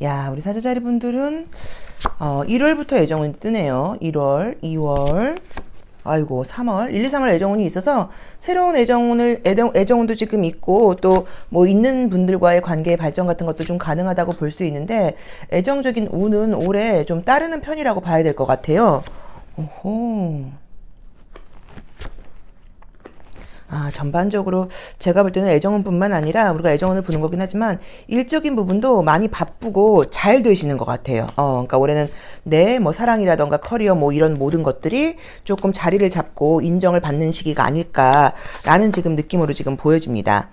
야, 우리 사주자리 분들은 1월부터 애정운이 뜨네요. 1월, 2월, 아이고 3월, 1, 2, 3월 애정운이 있어서 새로운 애정운도 지금 있고 또 뭐 있는 분들과의 관계의 발전 같은 것도 좀 가능하다고 볼 수 있는데 애정적인 운은 올해 좀 따르는 편이라고 봐야 될 것 같아요. 오호. 전반적으로 제가 볼 때는 애정운뿐만 아니라 우리가 애정운을 보는 거긴 하지만 일적인 부분도 많이 바쁘고 잘 되시는 것 같아요. 그러니까 올해는 뭐 사랑이라던가 커리어 뭐 이런 모든 것들이 조금 자리를 잡고 인정을 받는 시기가 아닐까라는 지금 느낌으로 지금 보여집니다.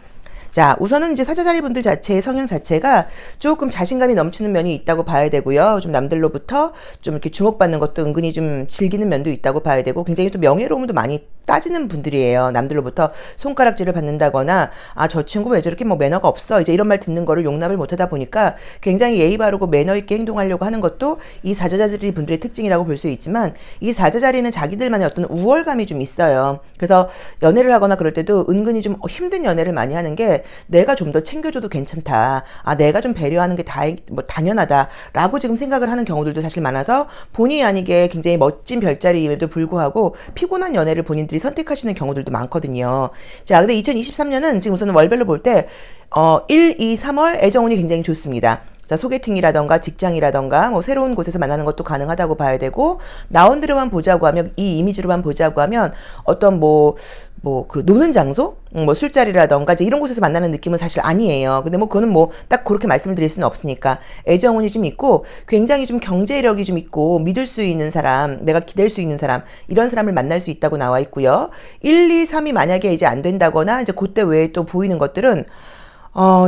자, 우선은 이제 사자자리 분들 자체의 성향 자체가 조금 자신감이 넘치는 면이 있다고 봐야 되고요. 좀 남들로부터 좀 이렇게 주목받는 것도 은근히 좀 즐기는 면도 있다고 봐야 되고 굉장히 또 명예로움도 많이 따지는 분들이에요. 남들로부터 손가락질을 받는다거나 저 친구 왜 저렇게 뭐 매너가 없어 이제 이런 말 듣는 거를 용납을 못하다 보니까 굉장히 예의 바르고 매너 있게 행동하려고 하는 것도 이 사자자리 분들의 특징이라고 볼 수 있지만 이 사자자리는 자기들만의 어떤 우월감이 좀 있어요. 그래서 연애를 하거나 그럴 때도 은근히 좀 힘든 연애를 많이 하는 게 내가 좀 더 챙겨줘도 괜찮다. 내가 좀 배려하는 게 당연하다라고 지금 생각을 하는 경우들도 사실 많아서 본의 아니게 굉장히 멋진 별자리임에도 불구하고 피곤한 연애를 본인들이 선택하시는 경우들도 많거든요. 자, 근데 2023년은 지금 우선 월별로 볼 때 1, 2, 3월 애정운이 굉장히 좋습니다. 자, 소개팅이라던가 직장이라던가 뭐 새로운 곳에서 만나는 것도 가능하다고 봐야 되고 나온대로만 보자고 하면 이 이미지로만 보자고 하면 어떤 그 노는 장소? 뭐 술자리라던가 이제 이런 곳에서 만나는 느낌은 사실 아니에요. 근데 뭐 그거는 뭐 딱 그렇게 말씀을 드릴 수는 없으니까 애정운이 좀 있고 굉장히 좀 경제력이 좀 있고 믿을 수 있는 사람, 내가 기댈 수 있는 사람 이런 사람을 만날 수 있다고 나와 있고요. 1, 2, 3이 만약에 이제 안 된다거나 이제 그때 외에 또 보이는 것들은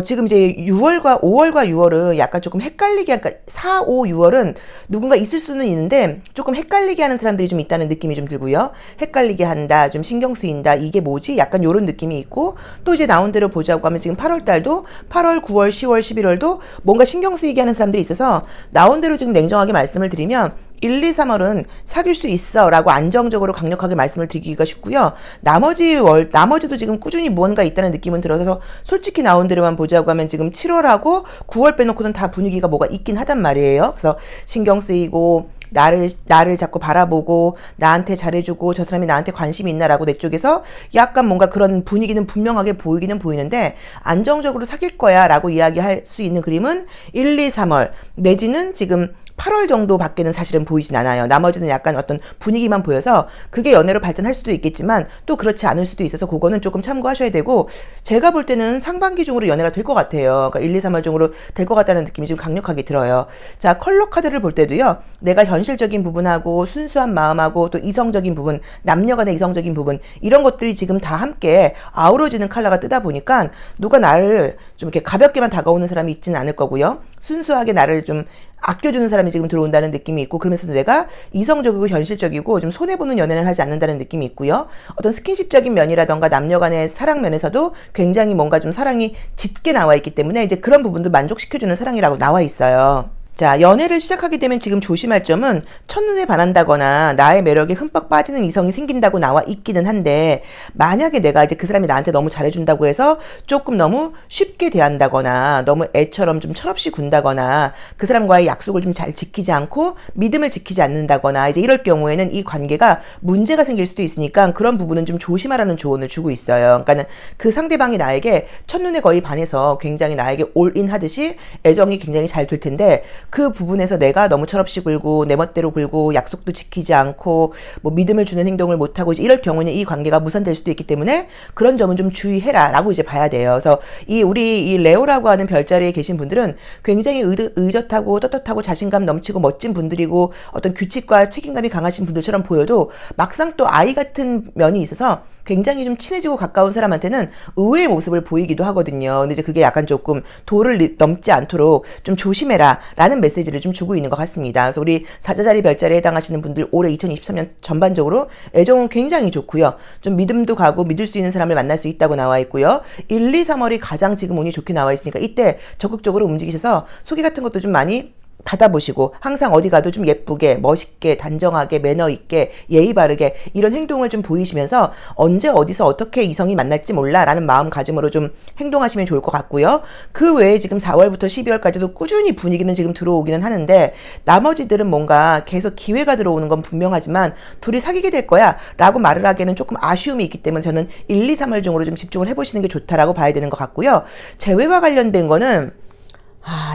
지금 이제 5월과 6월은 약간 조금 헷갈리게, 그러니까 4, 5, 6월은 누군가 있을 수는 있는데 조금 헷갈리게 하는 사람들이 좀 있다는 느낌이 좀 들고요. 헷갈리게 한다, 좀 신경 쓰인다, 이게 뭐지? 약간 요런 느낌이 있고, 또 이제 나온 대로 보자고 하면 지금 8월 달도 8월, 9월, 10월, 11월도 뭔가 신경 쓰이게 하는 사람들이 있어서 나온 대로 지금 냉정하게 말씀을 드리면 1, 2, 3월은 사귈 수 있어 라고 안정적으로 강력하게 말씀을 드리기가 쉽고요. 나머지도 지금 꾸준히 무언가 있다는 느낌은 들어서 솔직히 나온 대로만 보자고 하면 지금 7월하고 9월 빼놓고는 다 분위기가 뭐가 있긴 하단 말이에요. 그래서 신경 쓰이고 나를 자꾸 바라보고 나한테 잘해주고 저 사람이 나한테 관심이 있나라고 내 쪽에서 약간 뭔가 그런 분위기는 분명하게 보이기는 보이는데 안정적으로 사귈 거야 라고 이야기할 수 있는 그림은 1, 2, 3월 내지는 지금 8월 정도밖에는 사실은 보이진 않아요. 나머지는 약간 어떤 분위기만 보여서 그게 연애로 발전할 수도 있겠지만 또 그렇지 않을 수도 있어서 그거는 조금 참고하셔야 되고 제가 볼 때는 상반기 중으로 연애가 될 것 같아요. 그러니까 1, 2, 3월 중으로 될 것 같다는 느낌이 지금 강력하게 들어요. 자, 컬러 카드를 볼 때도요. 내가 현실적인 부분하고 순수한 마음하고 또 이성적인 부분, 남녀 간의 이성적인 부분 이런 것들이 지금 다 함께 아우러지는 컬러가 뜨다 보니까 누가 나를 좀 이렇게 가볍게만 다가오는 사람이 있지는 않을 거고요. 순수하게 나를 좀 아껴주는 사람이 지금 들어온다는 느낌이 있고 그러면서도 내가 이성적이고 현실적이고 좀 손해보는 연애를 하지 않는다는 느낌이 있고요. 어떤 스킨십적인 면이라던가 남녀 간의 사랑 면에서도 굉장히 뭔가 좀 사랑이 짙게 나와 있기 때문에 이제 그런 부분도 만족시켜주는 사랑이라고 나와 있어요. 자, 연애를 시작하게 되면 지금 조심할 점은 첫눈에 반한다거나 나의 매력에 흠뻑 빠지는 이성이 생긴다고 나와 있기는 한데 만약에 내가 이제 그 사람이 나한테 너무 잘해준다고 해서 조금 너무 쉽게 대한다거나 너무 애처럼 좀 철없이 군다거나 그 사람과의 약속을 좀 잘 지키지 않고 믿음을 지키지 않는다거나 이제 이럴 경우에는 이 관계가 문제가 생길 수도 있으니까 그런 부분은 좀 조심하라는 조언을 주고 있어요. 그러니까는 그 상대방이 나에게 첫눈에 거의 반해서 굉장히 나에게 올인 하듯이 애정이 굉장히 잘 될 텐데 그 부분에서 내가 너무 철없이 굴고 내 멋대로 굴고 약속도 지키지 않고 뭐 믿음을 주는 행동을 못하고 이제 이럴 경우는 이 관계가 무산될 수도 있기 때문에 그런 점은 좀 주의해라 라고 이제 봐야 돼요. 그래서 우리 이 레오라고 하는 별자리에 계신 분들은 굉장히 의젓하고 떳떳하고 자신감 넘치고 멋진 분들이고 어떤 규칙과 책임감이 강하신 분들처럼 보여도 막상 또 아이 같은 면이 있어서 굉장히 좀 친해지고 가까운 사람한테는 의외의 모습을 보이기도 하거든요. 근데 이제 그게 약간 조금 도를 넘지 않도록 좀 조심해라 라는 메시지를 좀 주고 있는 것 같습니다. 그래서 우리 사자자리 별자리에 해당하시는 분들 올해 2023년 전반적으로 애정은 굉장히 좋고요. 좀 믿음도 가고 믿을 수 있는 사람을 만날 수 있다고 나와 있고요. 1, 2, 3월이 가장 지금 운이 좋게 나와 있으니까 이때 적극적으로 움직이셔서 소개 같은 것도 좀 많이 받아보시고 항상 어디 가도 좀 예쁘게 멋있게 단정하게 매너 있게 예의 바르게 이런 행동을 좀 보이시면서 언제 어디서 어떻게 이성이 만날지 몰라 라는 마음가짐으로 좀 행동하시면 좋을 것 같고요. 그 외에 지금 4월부터 12월까지도 꾸준히 분위기는 지금 들어오기는 하는데 나머지들은 뭔가 계속 기회가 들어오는 건 분명하지만 둘이 사귀게 될 거야 라고 말을 하기에는 조금 아쉬움이 있기 때문에 저는 1, 2, 3월 중으로 좀 집중을 해보시는 게 좋다라고 봐야 되는 것 같고요. 재회와 관련된 거는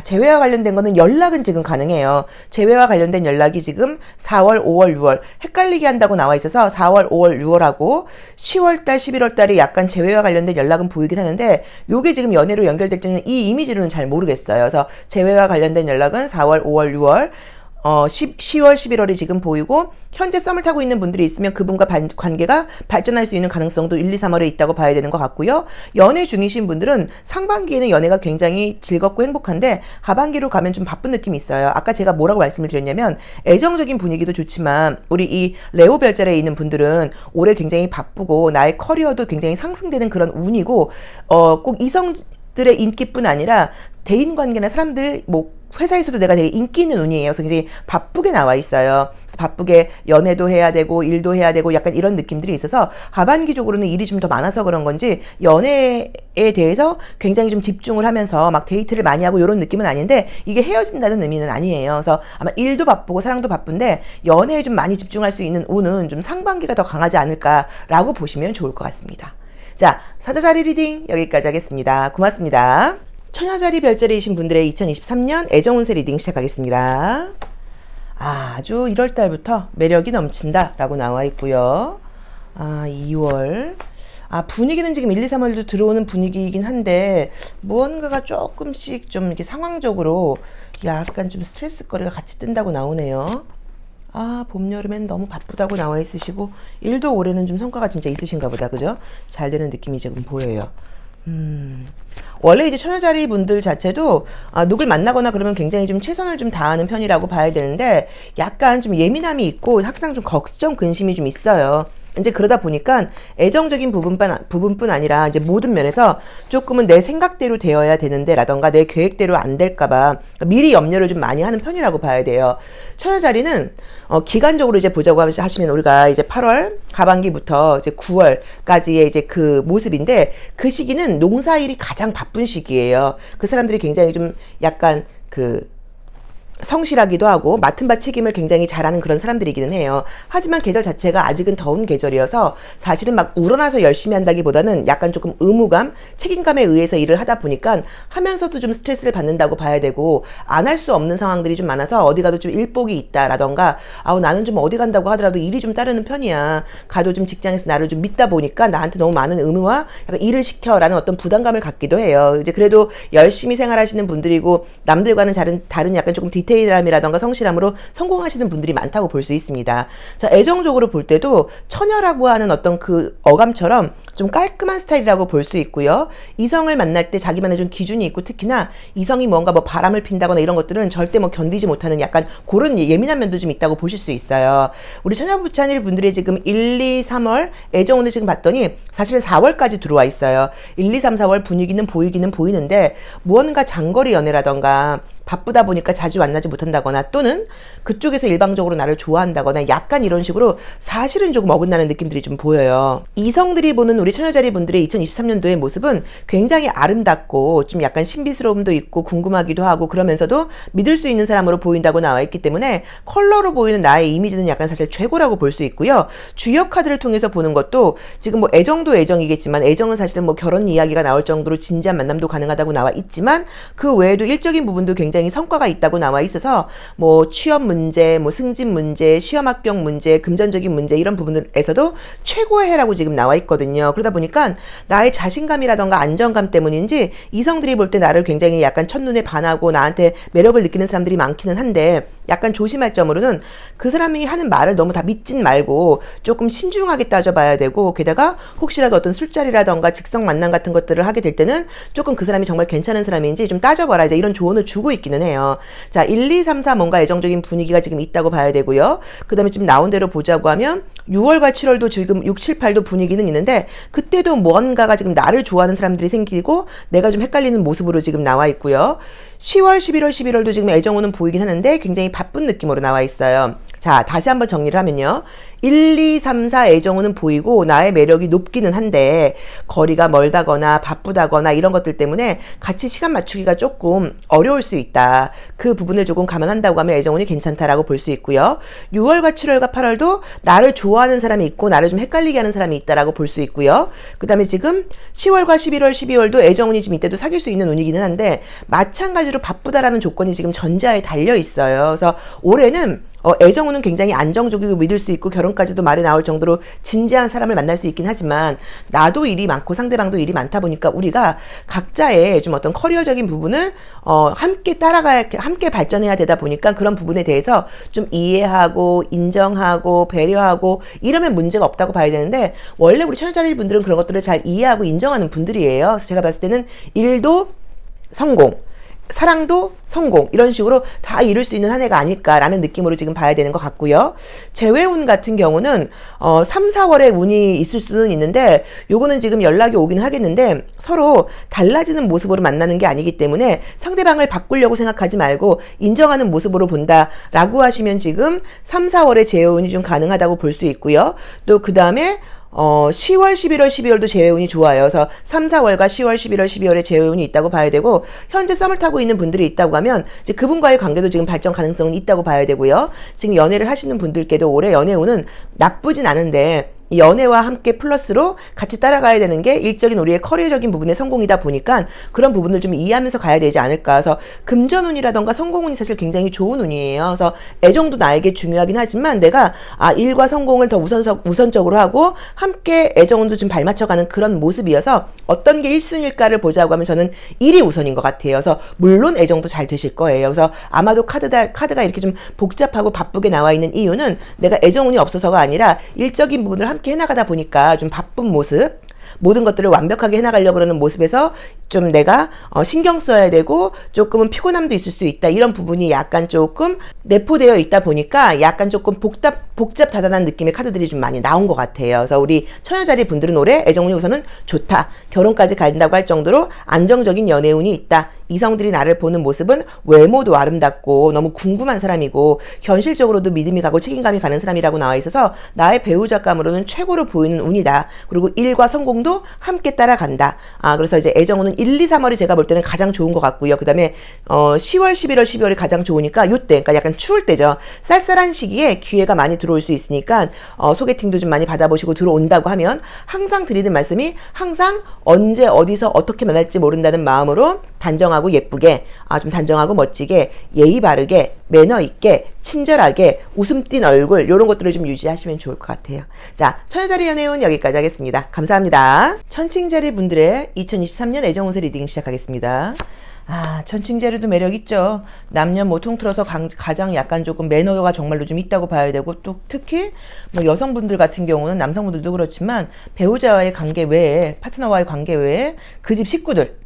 재회와 관련된 거는 연락은 지금 가능해요. 재회와 관련된 연락이 지금 4월, 5월, 6월 헷갈리게 한다고 나와 있어서 4월, 5월, 6월하고 10월달, 11월달이 약간 재회와 관련된 연락은 보이긴 하는데 요게 지금 연애로 연결될지는 이 이미지로는 잘 모르겠어요. 그래서 재회와 관련된 연락은 4월, 5월, 6월 10월, 11월이 지금 보이고 현재 썸을 타고 있는 분들이 있으면 그분과 관계가 발전할 수 있는 가능성도 1, 2, 3월에 있다고 봐야 되는 것 같고요. 연애 중이신 분들은 상반기에는 연애가 굉장히 즐겁고 행복한데 하반기로 가면 좀 바쁜 느낌이 있어요. 아까 제가 뭐라고 말씀을 드렸냐면 애정적인 분위기도 좋지만 우리 이 레오 별자리에 있는 분들은 올해 굉장히 바쁘고 나의 커리어도 굉장히 상승되는 그런 운이고 꼭 이성들의 인기뿐 아니라 대인관계나 사람들 뭐 회사에서도 내가 되게 인기 있는 운이에요. 그래서 굉장히 바쁘게 나와 있어요. 그래서 바쁘게 연애도 해야 되고 일도 해야 되고 약간 이런 느낌들이 있어서 하반기적으로는 일이 좀 더 많아서 그런 건지 연애에 대해서 굉장히 좀 집중을 하면서 막 데이트를 많이 하고 이런 느낌은 아닌데 이게 헤어진다는 의미는 아니에요. 그래서 아마 일도 바쁘고 사랑도 바쁜데 연애에 좀 많이 집중할 수 있는 운은 좀 상반기가 더 강하지 않을까라고 보시면 좋을 것 같습니다. 자, 사자자리 리딩 여기까지 하겠습니다. 고맙습니다. 처녀자리 별자리이신 분들의 2023년 애정운세 리딩 시작하겠습니다. 아주 1월달부터 매력이 넘친다 라고 나와 있고요. 2월 분위기는 지금 1, 2, 3월도 들어오는 분위기이긴 한데 무언가가 조금씩 좀 이렇게 상황적으로 약간 좀 스트레스거리가 같이 뜬다고 나오네요. 봄, 여름엔 너무 바쁘다고 나와 있으시고 일도 올해는 좀 성과가 진짜 있으신가 보다. 그죠? 잘 되는 느낌이 지금 보여요. 원래 이제 처녀자리 분들 자체도 누굴 만나거나 그러면 굉장히 좀 최선을 좀 다하는 편이라고 봐야 되는데 약간 좀 예민함이 있고 항상 좀 걱정, 근심이 좀 있어요. 이제 그러다 보니까 애정적인 부분뿐 아니라 이제 모든 면에서 조금은 내 생각대로 되어야 되는데 라던가 내 계획대로 안 될까봐 미리 염려를 좀 많이 하는 편이라고 봐야 돼요. 처녀자리는 기간적으로 이제 보자고 하시면 우리가 이제 8월 하반기부터 이제 9월까지의 이제 그 모습인데 그 시기는 농사일이 가장 바쁜 시기예요. 그 사람들이 굉장히 좀 약간 성실하기도 하고 맡은 바 책임을 굉장히 잘하는 그런 사람들이기는 해요. 하지만 계절 자체가 아직은 더운 계절이어서 사실은 막 우러나서 열심히 한다기보다는 약간 조금 의무감, 책임감에 의해서 일을 하다 보니까 하면서도 좀 스트레스를 받는다고 봐야 되고 안 할 수 없는 상황들이 좀 많아서 어디 가도 좀 일복이 있다라던가 나는 좀 어디 간다고 하더라도 일이 좀 따르는 편이야. 가도 좀 직장에서 나를 좀 믿다 보니까 나한테 너무 많은 의무와 약간 일을 시켜라는 어떤 부담감을 갖기도 해요. 이제 그래도 열심히 생활하시는 분들이고 남들과는 다른 약간 조금 디테일함이라던가 성실함으로 성공하시는 분들이 많다고 볼 수 있습니다. 자, 애정적으로 볼 때도 처녀라고 하는 어떤 그 어감처럼 좀 깔끔한 스타일이라고 볼 수 있고요. 이성을 만날 때 자기만의 좀 기준이 있고 특히나 이성이 뭔가 뭐 바람을 핀다거나 이런 것들은 절대 뭐 견디지 못하는 약간 그런 예민한 면도 좀 있다고 보실 수 있어요. 우리 처녀부찬일 분들이 지금 1, 2, 3월 애정운을 지금 봤더니 사실은 4월까지 들어와 있어요. 1, 2, 3, 4월 분위기는 보이기는 보이는데 무언가 장거리 연애라던가 바쁘다 보니까 자주 만나지 못한다거나 또는 그쪽에서 일방적으로 나를 좋아한다거나 약간 이런 식으로 사실은 조금 어긋나는 느낌들이 좀 보여요. 이성들이 보는 우리 처녀자리 분들의 2023년도의 모습은 굉장히 아름답고 좀 약간 신비스러움도 있고 궁금하기도 하고 그러면서도 믿을 수 있는 사람으로 보인다고 나와 있기 때문에 컬러로 보이는 나의 이미지는 약간 사실 최고라고 볼 수 있고요. 주역 카드를 통해서 보는 것도 지금 뭐 애정도 애정이겠지만 애정은 사실은 뭐 결혼 이야기가 나올 정도로 진지한 만남도 가능하다고 나와 있지만 그 외에도 일적인 부분도 굉장히 굉장히 성과가 있다고 나와 있어서 뭐 취업 문제, 뭐 승진 문제, 시험 합격 문제, 금전적인 문제 이런 부분에서도 최고의 해라고 지금 나와 있거든요. 그러다 보니까 나의 자신감이라던가 안정감 때문인지 이성들이 볼 때 나를 굉장히 약간 첫눈에 반하고 나한테 매력을 느끼는 사람들이 많기는 한데 약간 조심할 점으로는 그 사람이 하는 말을 너무 다 믿진 말고 조금 신중하게 따져봐야 되고, 게다가 혹시라도 어떤 술자리라던가 즉석 만남 같은 것들을 하게 될 때는 조금 그 사람이 정말 괜찮은 사람인지 좀 따져봐라, 이제 이런 조언을 주고 있기는 해요. 자, 1, 2, 3, 4 뭔가 애정적인 분위기가 지금 있다고 봐야 되고요. 그 다음에 지금 나온 대로 보자고 하면 6월과 7월도 지금 6, 7, 8도 분위기는 있는데 그때도 뭔가가 지금 나를 좋아하는 사람들이 생기고 내가 좀 헷갈리는 모습으로 지금 나와 있고요. 10월, 11월, 11월도 지금 애정운은 보이긴 하는데 굉장히 바쁜 느낌으로 나와 있어요. 자, 다시 한번 정리를 하면요. 1, 2, 3, 4 애정운은 보이고 나의 매력이 높기는 한데 거리가 멀다거나 바쁘다거나 이런 것들 때문에 같이 시간 맞추기가 조금 어려울 수 있다. 그 부분을 조금 감안한다고 하면 애정운이 괜찮다라고 볼 수 있고요. 6월과 7월과 8월도 나를 좋아하는 사람이 있고 나를 좀 헷갈리게 하는 사람이 있다라고 볼 수 있고요. 그 다음에 지금 10월과 11월, 12월도 애정운이 지금 이때도 사귈 수 있는 운이기는 한데 마찬가지로 바쁘다라는 조건이 지금 전자에 달려 있어요. 그래서 올해는 애정운은 굉장히 안정적이고 믿을 수 있고 결혼까지도 말이 나올 정도로 진지한 사람을 만날 수 있긴 하지만 나도 일이 많고 상대방도 일이 많다 보니까 우리가 각자의 좀 어떤 커리어적인 부분을 함께 발전해야 되다 보니까 그런 부분에 대해서 좀 이해하고 인정하고 배려하고 이러면 문제가 없다고 봐야 되는데, 원래 우리 천여자리 분들은 그런 것들을 잘 이해하고 인정하는 분들이에요. 그래서 제가 봤을 때는 일도 성공, 사랑도 성공, 이런 식으로 다 이룰 수 있는 한 해가 아닐까라는 느낌으로 지금 봐야 되는 것 같고요. 재회운 같은 경우는 3, 4월에 운이 있을 수는 있는데 요거는 지금 연락이 오긴 하겠는데 서로 달라지는 모습으로 만나는 게 아니기 때문에 상대방을 바꾸려고 생각하지 말고 인정하는 모습으로 본다라고 하시면 지금 3, 4월에 재회운이 좀 가능하다고 볼 수 있고요. 또 그 다음에 10월, 11월, 12월도 재회운이 좋아요. 그래서 3, 4월과 10월, 11월, 12월에 재회운이 있다고 봐야 되고, 현재 썸을 타고 있는 분들이 있다고 하면 이제 그분과의 관계도 지금 발전 가능성은 있다고 봐야 되고요. 지금 연애를 하시는 분들께도 올해 연애운은 나쁘진 않은데 이 연애와 함께 플러스로 같이 따라가야 되는 게 일적인 우리의 커리어적인 부분의 성공이다 보니까 그런 부분을 좀 이해하면서 가야 되지 않을까. 그래서 금전운이라던가 성공운이 사실 굉장히 좋은 운이에요. 그래서 애정도 나에게 중요하긴 하지만 내가 일과 성공을 더 우선적으로 하고 함께 애정운도 좀 발맞춰가는 그런 모습이어서 어떤 게 1순위일까를 보자고 하면 저는 일이 우선인 것 같아요. 그래서 물론 애정도 잘 되실 거예요. 그래서 아마도 카드가 이렇게 좀 복잡하고 바쁘게 나와 있는 이유는 내가 애정운이 없어서가 아니라 일적인 부분을 함께 해나가다 보니까 좀 바쁜 모습, 모든 것들을 완벽하게 해나가려고 그러는 모습에서 좀 내가 신경 써야 되고 조금은 피곤함도 있을 수 있다. 이런 부분이 약간 조금 내포되어 있다 보니까 약간 조금 복잡다단한 느낌의 카드들이 좀 많이 나온 것 같아요. 그래서 우리 처녀자리 분들은 올해 애정운이 우선은 좋다. 결혼까지 간다고 할 정도로 안정적인 연애운이 있다. 이성들이 나를 보는 모습은 외모도 아름답고 너무 궁금한 사람이고 현실적으로도 믿음이 가고 책임감이 가는 사람이라고 나와 있어서 나의 배우자감으로는 최고로 보이는 운이다. 그리고 일과 성공도 함께 따라간다. 그래서 이제 애정운은 1, 2, 3월이 제가 볼 때는 가장 좋은 것 같고요. 그 다음에 10월, 11월, 12월이 가장 좋으니까 요때, 그러니까 약간 추울 때죠. 쌀쌀한 시기에 기회가 많이 들어올 수 있으니까 소개팅도 좀 많이 받아보시고 들어온다고 하면 항상 드리는 말씀이 항상 언제 어디서 어떻게 만날지 모른다는 마음으로 단정하고 예쁘게, 좀 단정하고 멋지게, 예의 바르게, 매너 있게, 친절하게, 웃음 띤 얼굴, 이런 것들을 좀 유지하시면 좋을 것 같아요. 자, 천여자리 연애운 여기까지 하겠습니다. 감사합니다. 천칭자리 분들의 2023년 애정운세 리딩 시작하겠습니다. 천칭자리도 매력 있죠. 남녀 통틀어서 가장 약간 조금 매너가 정말로 좀 있다고 봐야 되고, 또 특히 뭐 여성분들 같은 경우는 남성분들도 그렇지만 배우자와의 관계 외에, 파트너와의 관계 외에 그 집 식구들,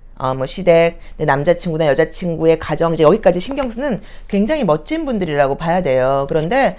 시댁, 내 남자친구나 여자친구의 가정, 이제 여기까지 신경 쓰는 굉장히 멋진 분들이라고 봐야 돼요. 그런데,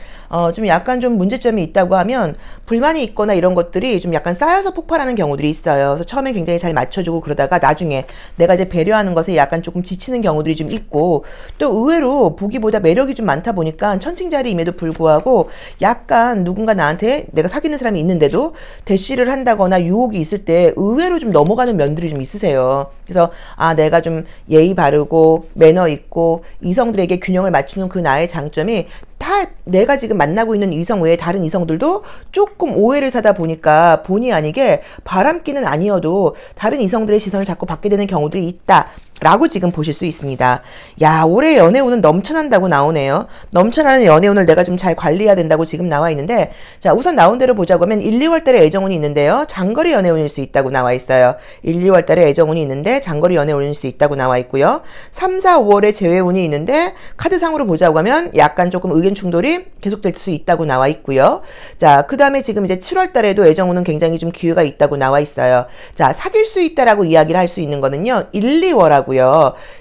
좀 약간 좀 문제점이 있다고 하면, 불만이 있거나 이런 것들이 좀 약간 쌓여서 폭발하는 경우들이 있어요. 그래서 처음에 굉장히 잘 맞춰주고 그러다가 나중에 내가 이제 배려하는 것에 약간 조금 지치는 경우들이 좀 있고, 또 의외로 보기보다 매력이 좀 많다 보니까 천칭자리임에도 불구하고 약간 누군가 나한테 내가 사귀는 사람이 있는데도 대시를 한다거나 유혹이 있을 때 의외로 좀 넘어가는 면들이 좀 있으세요. 그래서 내가 좀 예의 바르고 매너 있고 이성들에게 균형을 맞추는 그 나의 장점이 다 내가 지금 만나고 있는 이성 외에 다른 이성들도 조금 오해를 사다 보니까 본의 아니게 바람기는 아니어도 다른 이성들의 시선을 자꾸 받게 되는 경우들이 있다. 라고 지금 보실 수 있습니다. 야, 올해 연애운은 넘쳐난다고 나오네요. 넘쳐나는 연애운을 내가 좀 잘 관리해야 된다고 지금 나와 있는데, 자, 우선 나온 대로 보자고 하면 1, 2월 달에 애정운이 있는데요. 장거리 연애운일 수 있다고 나와 있어요. 1, 2월 달에 애정운이 있는데 장거리 연애운일 수 있다고 나와 있고요. 3, 4, 5월에 재회운이 있는데 카드상으로 보자고 하면 약간 조금 의견 충돌이 계속될 수 있다고 나와 있고요. 자, 그 다음에 지금 이제 7월 달에도 애정운은 굉장히 좀 기회가 있다고 나와 있어요. 자, 사귈 수 있다라고 이야기를 할 수 있는 거는요. 1, 2월하고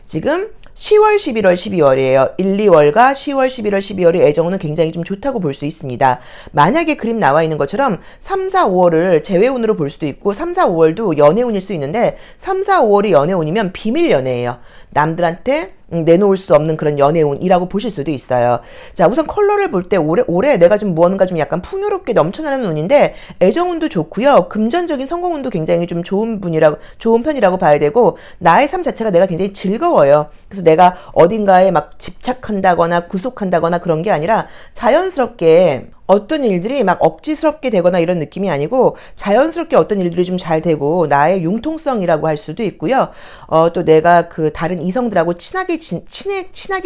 지금 10월, 11월, 12월이에요. 1, 2월과 10월, 11월, 12월의 애정운은 굉장히 좀 좋다고 볼 수 있습니다. 만약에 그림 나와 있는 것처럼 3, 4, 5월을 재회운으로 볼 수도 있고 3, 4, 5월도 연애운일 수 있는데 3, 4, 5월이 연애운이면 비밀 연애예요. 남들한테 내놓을 수 없는 그런 연애운이라고 보실 수도 있어요. 자, 우선 컬러를 볼 때 올해 내가 좀 무언가 좀 약간 풍요롭게 넘쳐나는 운인데 애정운도 좋고요. 금전적인 성공운도 굉장히 좀 좋은 편이라고 봐야 되고 나의 삶 자체가 내가 굉장히 즐거워요. 그래서 내가 어딘가에 막 집착한다거나 구속한다거나 그런 게 아니라 자연스럽게 어떤 일들이 막 억지스럽게 되거나 이런 느낌이 아니고 자연스럽게 어떤 일들이 좀 잘 되고 나의 융통성이라고 할 수도 있고요. 또 내가 그 다른 이성들하고 친하게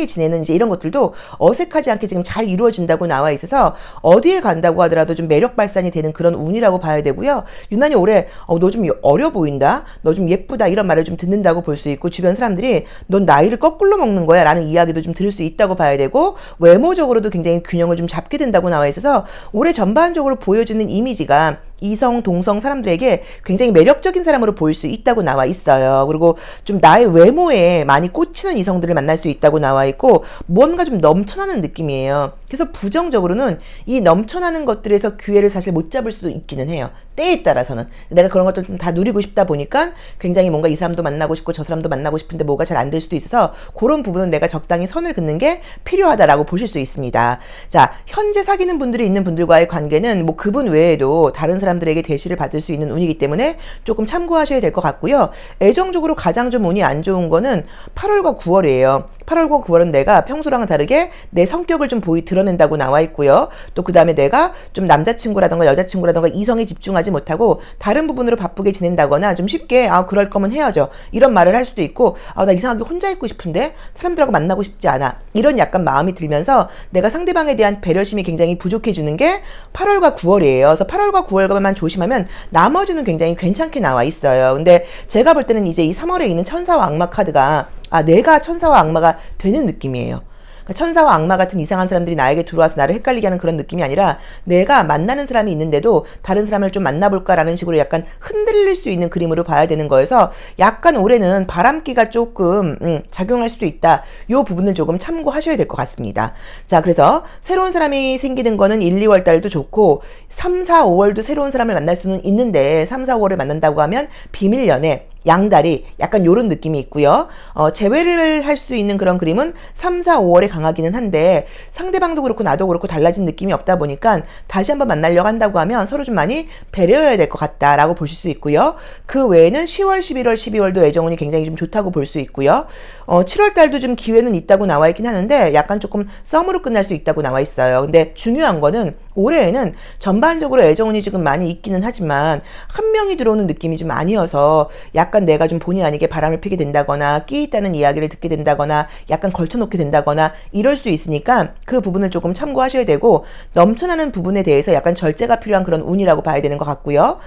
지내는지 이런 것들도 어색하지 않게 지금 잘 이루어진다고 나와 있어서 어디에 간다고 하더라도 좀 매력 발산이 되는 그런 운이라고 봐야 되고요. 유난히 올해 너 좀 어려 보인다, 너 좀 예쁘다 이런 말을 좀 듣는다고 볼 수 있고 주변 사람들이 넌 나이를 거꾸로 먹는 거야 라는 이야기도 좀 들을 수 있다고 봐야 되고 외모적으로도 굉장히 균형을 좀 잡게 된다고 나와 있어서 올해 전반적으로 보여지는 이미지가 이성, 동성 사람들에게 굉장히 매력적인 사람으로 보일 수 있다고 나와 있어요. 그리고 좀 나의 외모에 많이 꽂히는 이성들을 만날 수 있다고 나와 있고 뭔가 좀 넘쳐나는 느낌이에요. 그래서 부정적으로는 이 넘쳐나는 것들에서 기회를 사실 못 잡을 수도 있기는 해요. 때에 따라서는. 내가 그런 것들 좀 다 누리고 싶다 보니까 굉장히 뭔가 이 사람도 만나고 싶고 저 사람도 만나고 싶은데 뭐가 잘 안 될 수도 있어서 그런 부분은 내가 적당히 선을 긋는 게 필요하다라고 보실 수 있습니다. 자, 현재 사귀는 분들이 있는 분들과의 관계는 뭐 그분 외에도 다른 사람들에게 대시를 받을 수 있는 운이기 때문에 조금 참고하셔야 될 것 같고요. 애정적으로 가장 좀 운이 안 좋은 거는 8월과 9월이에요. 8월과 9월은 내가 평소랑은 다르게 내 성격을 좀 드러낸다고 나와 있고요. 또 그 다음에 내가 좀 남자친구라던가 여자친구라던가 이성에 집중하지 못하고 다른 부분으로 바쁘게 지낸다거나 좀 쉽게 그럴 거면 헤어져 이런 말을 할 수도 있고 나 이상하게 혼자 있고 싶은데 사람들하고 만나고 싶지 않아 이런 약간 마음이 들면서 내가 상대방에 대한 배려심이 굉장히 부족해지는 게 8월과 9월이에요. 그래서 8월과 9월만 조심하면 나머지는 굉장히 괜찮게 나와 있어요. 근데 제가 볼 때는 이제 이 3월에 있는 천사와 악마 카드가 내가 천사와 악마가 되는 느낌이에요. 천사와 악마 같은 이상한 사람들이 나에게 들어와서 나를 헷갈리게 하는 그런 느낌이 아니라 내가 만나는 사람이 있는데도 다른 사람을 좀 만나볼까라는 식으로 약간 흔들릴 수 있는 그림으로 봐야 되는 거여서 약간 올해는 바람기가 조금 작용할 수도 있다. 이 부분을 조금 참고하셔야 될 것 같습니다. 자, 그래서 새로운 사람이 생기는 거는 1, 2월 달도 좋고 3, 4, 5월도 새로운 사람을 만날 수는 있는데 3, 4, 5월을 만난다고 하면 비밀 연애 양다리 약간 요런 느낌이 있고요. 재회를 할 수 있는 그런 그림은 3, 4, 5월에 강하기는 한데 상대방도 그렇고 나도 그렇고 달라진 느낌이 없다 보니까 다시 한번 만나려고 한다고 하면 서로 좀 많이 배려해야 될 것 같다라고 보실 수 있고요. 그 외에는 10월, 11월, 12월도 애정운이 굉장히 좀 좋다고 볼 수 있고요. 7월 달도 좀 기회는 있다고 나와 있긴 하는데 약간 조금 썸으로 끝날 수 있다고 나와 있어요. 근데 중요한 거는 올해에는 전반적으로 애정운이 지금 많이 있기는 하지만 한 명이 들어오는 느낌이 좀 아니어서 약간 내가 좀 본의 아니게 바람을 피게 된다거나 끼 있다는 이야기를 듣게 된다거나 약간 걸쳐놓게 된다거나 이럴 수 있으니까 그 부분을 조금 참고하셔야 되고 넘쳐나는 부분에 대해서 약간 절제가 필요한 그런 운이라고 봐야 되는 것 같고요.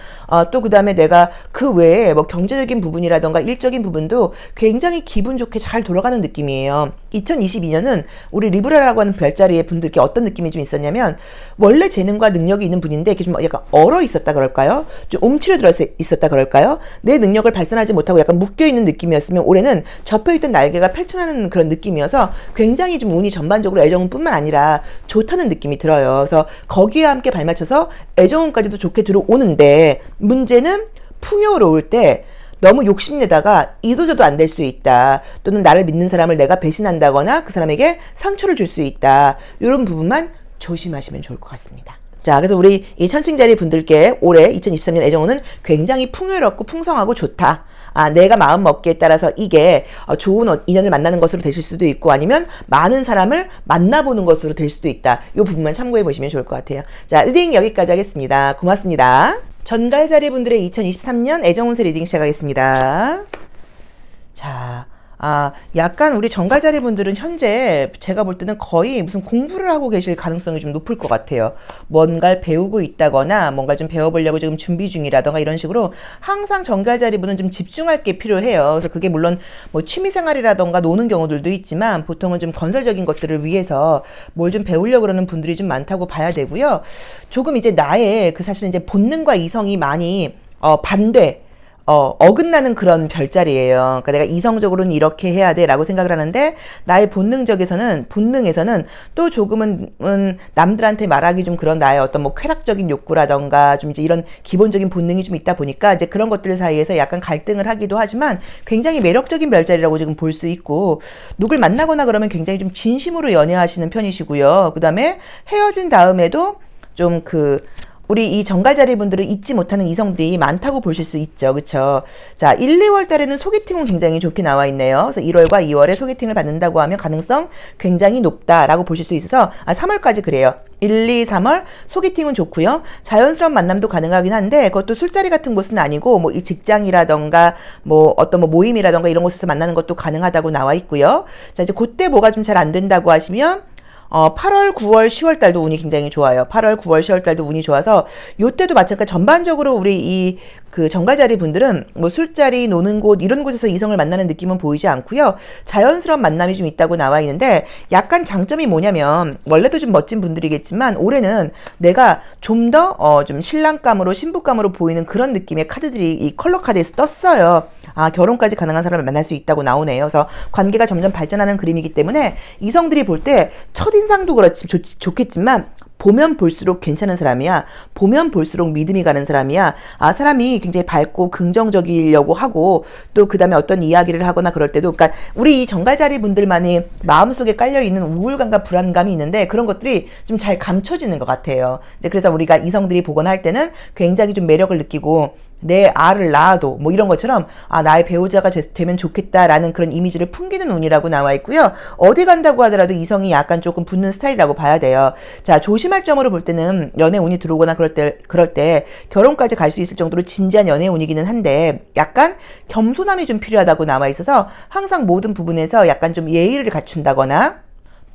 또 그 다음에 내가 그 외에 뭐 경제적인 부분이라던가 일적인 부분도 굉장히 기분 좋게 잘 돌아가는 느낌이에요. 2022년은 우리 리브라라고 하는 별자리의 분들께 어떤 느낌이 좀 있었냐면 원래 재능과 능력이 있는 분인데 이렇게 좀 약간 얼어 있었다 그럴까요? 좀 움츠려들어 있었다 그럴까요? 내 능력을 발산하지 못하고 약간 묶여있는 느낌이었으면 올해는 접혀있던 날개가 펼쳐나는 그런 느낌이어서 굉장히 좀 운이 전반적으로 애정운뿐만 아니라 좋다는 느낌이 들어요. 그래서 거기에 함께 발맞춰서 애정운까지도 좋게 들어오는데 문제는 풍요로울 때 너무 욕심내다가 이도저도 안 될 수 있다. 또는 나를 믿는 사람을 내가 배신한다거나 그 사람에게 상처를 줄 수 있다. 이런 부분만 조심하시면 좋을 것 같습니다. 자, 그래서 우리 이 천칭자리 분들께 올해 2023년 애정운은 굉장히 풍요롭고 풍성하고 좋다. 내가 마음 먹기에 따라서 이게 좋은 인연을 만나는 것으로 되실 수도 있고 아니면 많은 사람을 만나보는 것으로 될 수도 있다. 이 부분만 참고해 보시면 좋을 것 같아요. 자, 리딩 여기까지 하겠습니다. 고맙습니다. 전갈자리 분들의 2023년 애정운세 리딩 시작하겠습니다. 자, 약간 우리 정갈자리 분들은 현재 제가 볼 때는 거의 무슨 공부를 하고 계실 가능성이 좀 높을 것 같아요. 뭔가를 배우고 있다거나 뭔가 좀 배워보려고 지금 준비 중이라던가 이런 식으로 항상 정갈자리 분은 좀 집중할 게 필요해요. 그래서 그게 물론 뭐 취미생활이라던가 노는 경우들도 있지만 보통은 좀 건설적인 것들을 위해서 뭘 좀 배우려고 그러는 분들이 좀 많다고 봐야 되고요. 조금 이제 나의 사실은 이제 본능과 이성이 많이 어긋나는 그런 별자리예요. 그러니까 내가 이성적으로는 이렇게 해야 돼라고 생각을 하는데 나의 본능에서는 또 조금은 남들한테 말하기 좀 그런 나의 어떤 뭐 쾌락적인 욕구라던가 좀 이제 이런 기본적인 본능이 좀 있다 보니까 이제 그런 것들 사이에서 약간 갈등을 하기도 하지만 굉장히 매력적인 별자리라고 지금 볼 수 있고 누굴 만나거나 그러면 굉장히 좀 진심으로 연애하시는 편이시고요. 그 다음에 헤어진 다음에도 좀 우리 이 정갈자리 분들을 잊지 못하는 이성들이 많다고 보실 수 있죠. 그쵸? 자, 1, 2월 달에는 소개팅은 굉장히 좋게 나와 있네요. 그래서 1월과 2월에 소개팅을 받는다고 하면 가능성 굉장히 높다라고 보실 수 있어서 3월까지 그래요. 1, 2, 3월 소개팅은 좋고요. 자연스러운 만남도 가능하긴 한데 그것도 술자리 같은 곳은 아니고 뭐 이 직장이라던가 뭐 어떤 뭐 모임이라던가 이런 곳에서 만나는 것도 가능하다고 나와 있고요. 자, 이제 그때 뭐가 좀 잘 안 된다고 하시면 8월, 9월, 10월 달도 운이 굉장히 좋아요. 8월, 9월, 10월 달도 운이 좋아서 요때도 마찬가지 전반적으로 우리 정갈자리 분들은 뭐 술자리, 노는 곳 이런 곳에서 이성을 만나는 느낌은 보이지 않고요. 자연스러운 만남이 좀 있다고 나와 있는데 약간 장점이 뭐냐면 원래도 좀 멋진 분들이겠지만 올해는 내가 좀 더 좀 신랑감으로 신부감으로 보이는 그런 느낌의 카드들이 이 컬러 카드에서 떴어요. 결혼까지 가능한 사람을 만날 수 있다고 나오네요. 그래서 관계가 점점 발전하는 그림이기 때문에 이성들이 볼 때 첫인상도 그렇지 좋겠지만 보면 볼수록 괜찮은 사람이야. 보면 볼수록 믿음이 가는 사람이야. 사람이 굉장히 밝고 긍정적이려고 하고 또 그 다음에 어떤 이야기를 하거나 그럴 때도 그러니까 우리 이 정갈자리 분들만이 마음속에 깔려있는 우울감과 불안감이 있는데 그런 것들이 좀 잘 감춰지는 것 같아요. 이제 그래서 우리가 이성들이 보거나 할 때는 굉장히 좀 매력을 느끼고 내 알을 낳아도 뭐 이런 것처럼 나의 배우자가 되면 좋겠다라는 그런 이미지를 풍기는 운이라고 나와 있고요. 어디 간다고 하더라도 이성이 약간 조금 붙는 스타일이라고 봐야 돼요. 자, 조심할 점으로 볼 때는 연애 운이 들어오거나 그럴 때 결혼까지 갈 수 있을 정도로 진지한 연애 운이기는 한데 약간 겸손함이 좀 필요하다고 나와 있어서 항상 모든 부분에서 약간 좀 예의를 갖춘다거나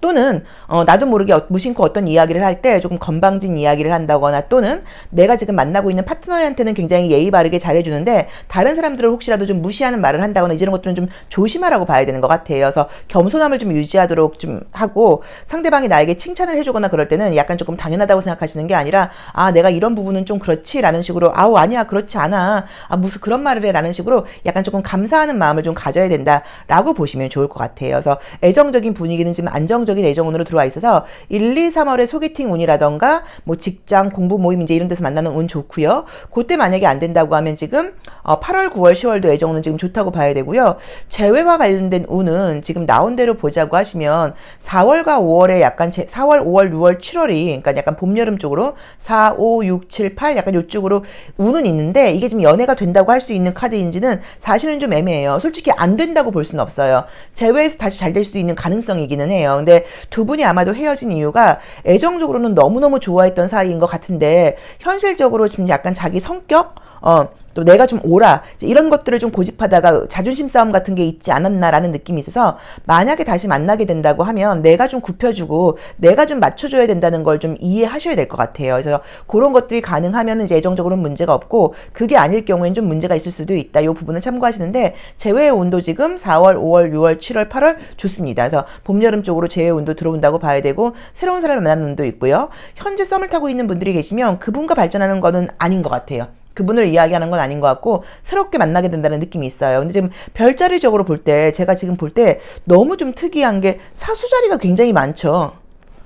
또는 나도 모르게 무심코 어떤 이야기를 할 때 조금 건방진 이야기를 한다거나 또는 내가 지금 만나고 있는 파트너한테는 굉장히 예의 바르게 잘해주는데 다른 사람들을 혹시라도 좀 무시하는 말을 한다거나 이런 것들은 좀 조심하라고 봐야 되는 것 같아요. 그래서 겸손함을 좀 유지하도록 좀 하고 상대방이 나에게 칭찬을 해주거나 그럴 때는 약간 조금 당연하다고 생각하시는 게 아니라 내가 이런 부분은 좀 그렇지 라는 식으로 아니야 그렇지 않아 무슨 그런 말을 해 라는 식으로 약간 조금 감사하는 마음을 좀 가져야 된다라고 보시면 좋을 것 같아요. 그래서 애정적인 분위기는 지금 안정적인 애정운으로 들어와 있어서 1, 2, 3월에 소개팅 운이라던가 뭐 직장, 공부, 모임 이제 이런 데서 만나는 운 좋고요. 그때 만약에 안 된다고 하면 지금 8월, 9월, 10월도 애정운은 지금 좋다고 봐야 되고요. 재회와 관련된 운은 지금 나온 대로 보자고 하시면 4월과 5월에 약간 4월, 5월, 6월, 7월이 그러니까 약간 봄, 여름 쪽으로 4, 5, 6, 7, 8 약간 이쪽으로 운은 있는데 이게 지금 연애가 된다고 할 수 있는 카드인지는 사실은 좀 애매해요. 솔직히 안 된다고 볼 수는 없어요. 재회에서 다시 잘 될 수도 있는 가능성이기는 해요. 근데 두 분이 아마도 헤어진 이유가 애정적으로는 너무너무 좋아했던 사이인 것 같은데 현실적으로 지금 약간 자기 성격 또 내가 좀 이런 것들을 좀 고집하다가 자존심 싸움 같은 게 있지 않았나라는 느낌이 있어서 만약에 다시 만나게 된다고 하면 내가 좀 굽혀주고 내가 좀 맞춰줘야 된다는 걸 좀 이해하셔야 될 것 같아요. 그래서 그런 것들이 가능하면 이제 애정적으로는 문제가 없고 그게 아닐 경우에는 좀 문제가 있을 수도 있다. 이 부분은 참고하시는데 재회의 온도 지금 4월, 5월, 6월, 7월, 8월 좋습니다. 그래서 봄, 여름 쪽으로 재회의 온도 들어온다고 봐야 되고 새로운 사람을 만나는 운도 있고요. 현재 썸을 타고 있는 분들이 계시면 그분과 발전하는 거는 아닌 것 같아요. 그분을 이야기하는 건 아닌 것 같고 새롭게 만나게 된다는 느낌이 있어요. 근데 지금 별자리적으로 볼 때 제가 지금 볼 때 너무 좀 특이한 게 사수자리가 굉장히 많죠.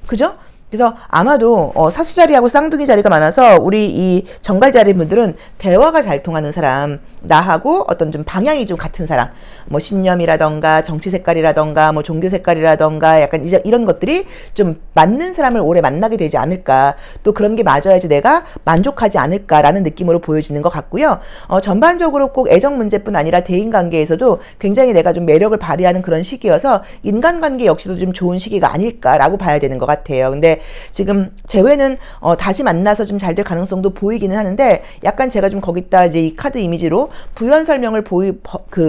그죠? 그래서 아마도 사수자리하고 쌍둥이 자리가 많아서 우리 이 정갈자리 분들은 대화가 잘 통하는 사람 나하고 어떤 좀 방향이 좀 같은 사람, 뭐 신념이라던가 정치 색깔이라던가 뭐 종교 색깔이라던가 약간 이런 것들이 좀 맞는 사람을 오래 만나게 되지 않을까, 또 그런 게 맞아야지 내가 만족하지 않을까라는 느낌으로 보여지는 것 같고요. 전반적으로 꼭 애정 문제뿐 아니라 대인관계에서도 굉장히 내가 좀 매력을 발휘하는 그런 시기여서 인간관계 역시도 좀 좋은 시기가 아닐까라고 봐야 되는 것 같아요. 근데 지금 재회는 다시 만나서 좀 잘 될 가능성도 보이기는 하는데, 약간 제가 좀 거기다 이제 이 카드 이미지로 부연 설명을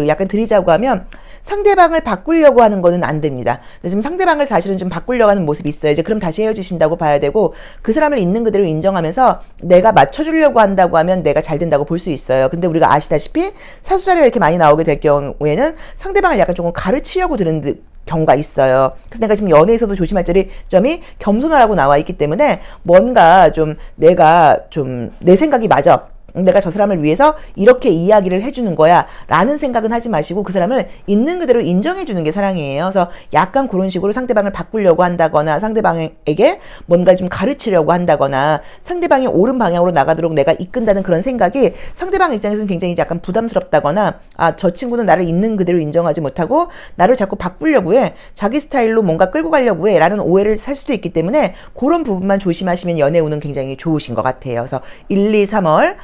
약간 드리자고 하면, 상대방을 바꾸려고 하는 거는 안 됩니다. 근데 지금 상대방을 사실은 좀 바꾸려고 하는 모습이 있어요. 이제 그럼 다시 헤어지신다고 봐야 되고, 그 사람을 있는 그대로 인정하면서 내가 맞춰주려고 한다고 하면 내가 잘 된다고 볼 수 있어요. 근데 우리가 아시다시피 사수자리가 이렇게 많이 나오게 될 경우에는 상대방을 약간 조금 가르치려고 드는 경우가 있어요. 그래서 내가 지금 연애에서도 조심할 점이 겸손하라고 나와 있기 때문에, 뭔가 좀 내가 좀 내 생각이 맞아, 내가 저 사람을 위해서 이렇게 이야기를 해주는 거야 라는 생각은 하지 마시고, 그 사람을 있는 그대로 인정해주는 게 사랑이에요. 그래서 약간 그런 식으로 상대방을 바꾸려고 한다거나, 상대방에게 뭔가 좀 가르치려고 한다거나, 상대방이 옳은 방향으로 나가도록 내가 이끈다는 그런 생각이 상대방 입장에서는 굉장히 약간 부담스럽다거나, 저 친구는 나를 있는 그대로 인정하지 못하고 나를 자꾸 바꾸려고 해, 자기 스타일로 뭔가 끌고 가려고 해 라는 오해를 살 수도 있기 때문에, 그런 부분만 조심하시면 연애 운은 굉장히 좋으신 것 같아요. 그래서 1, 2, 3월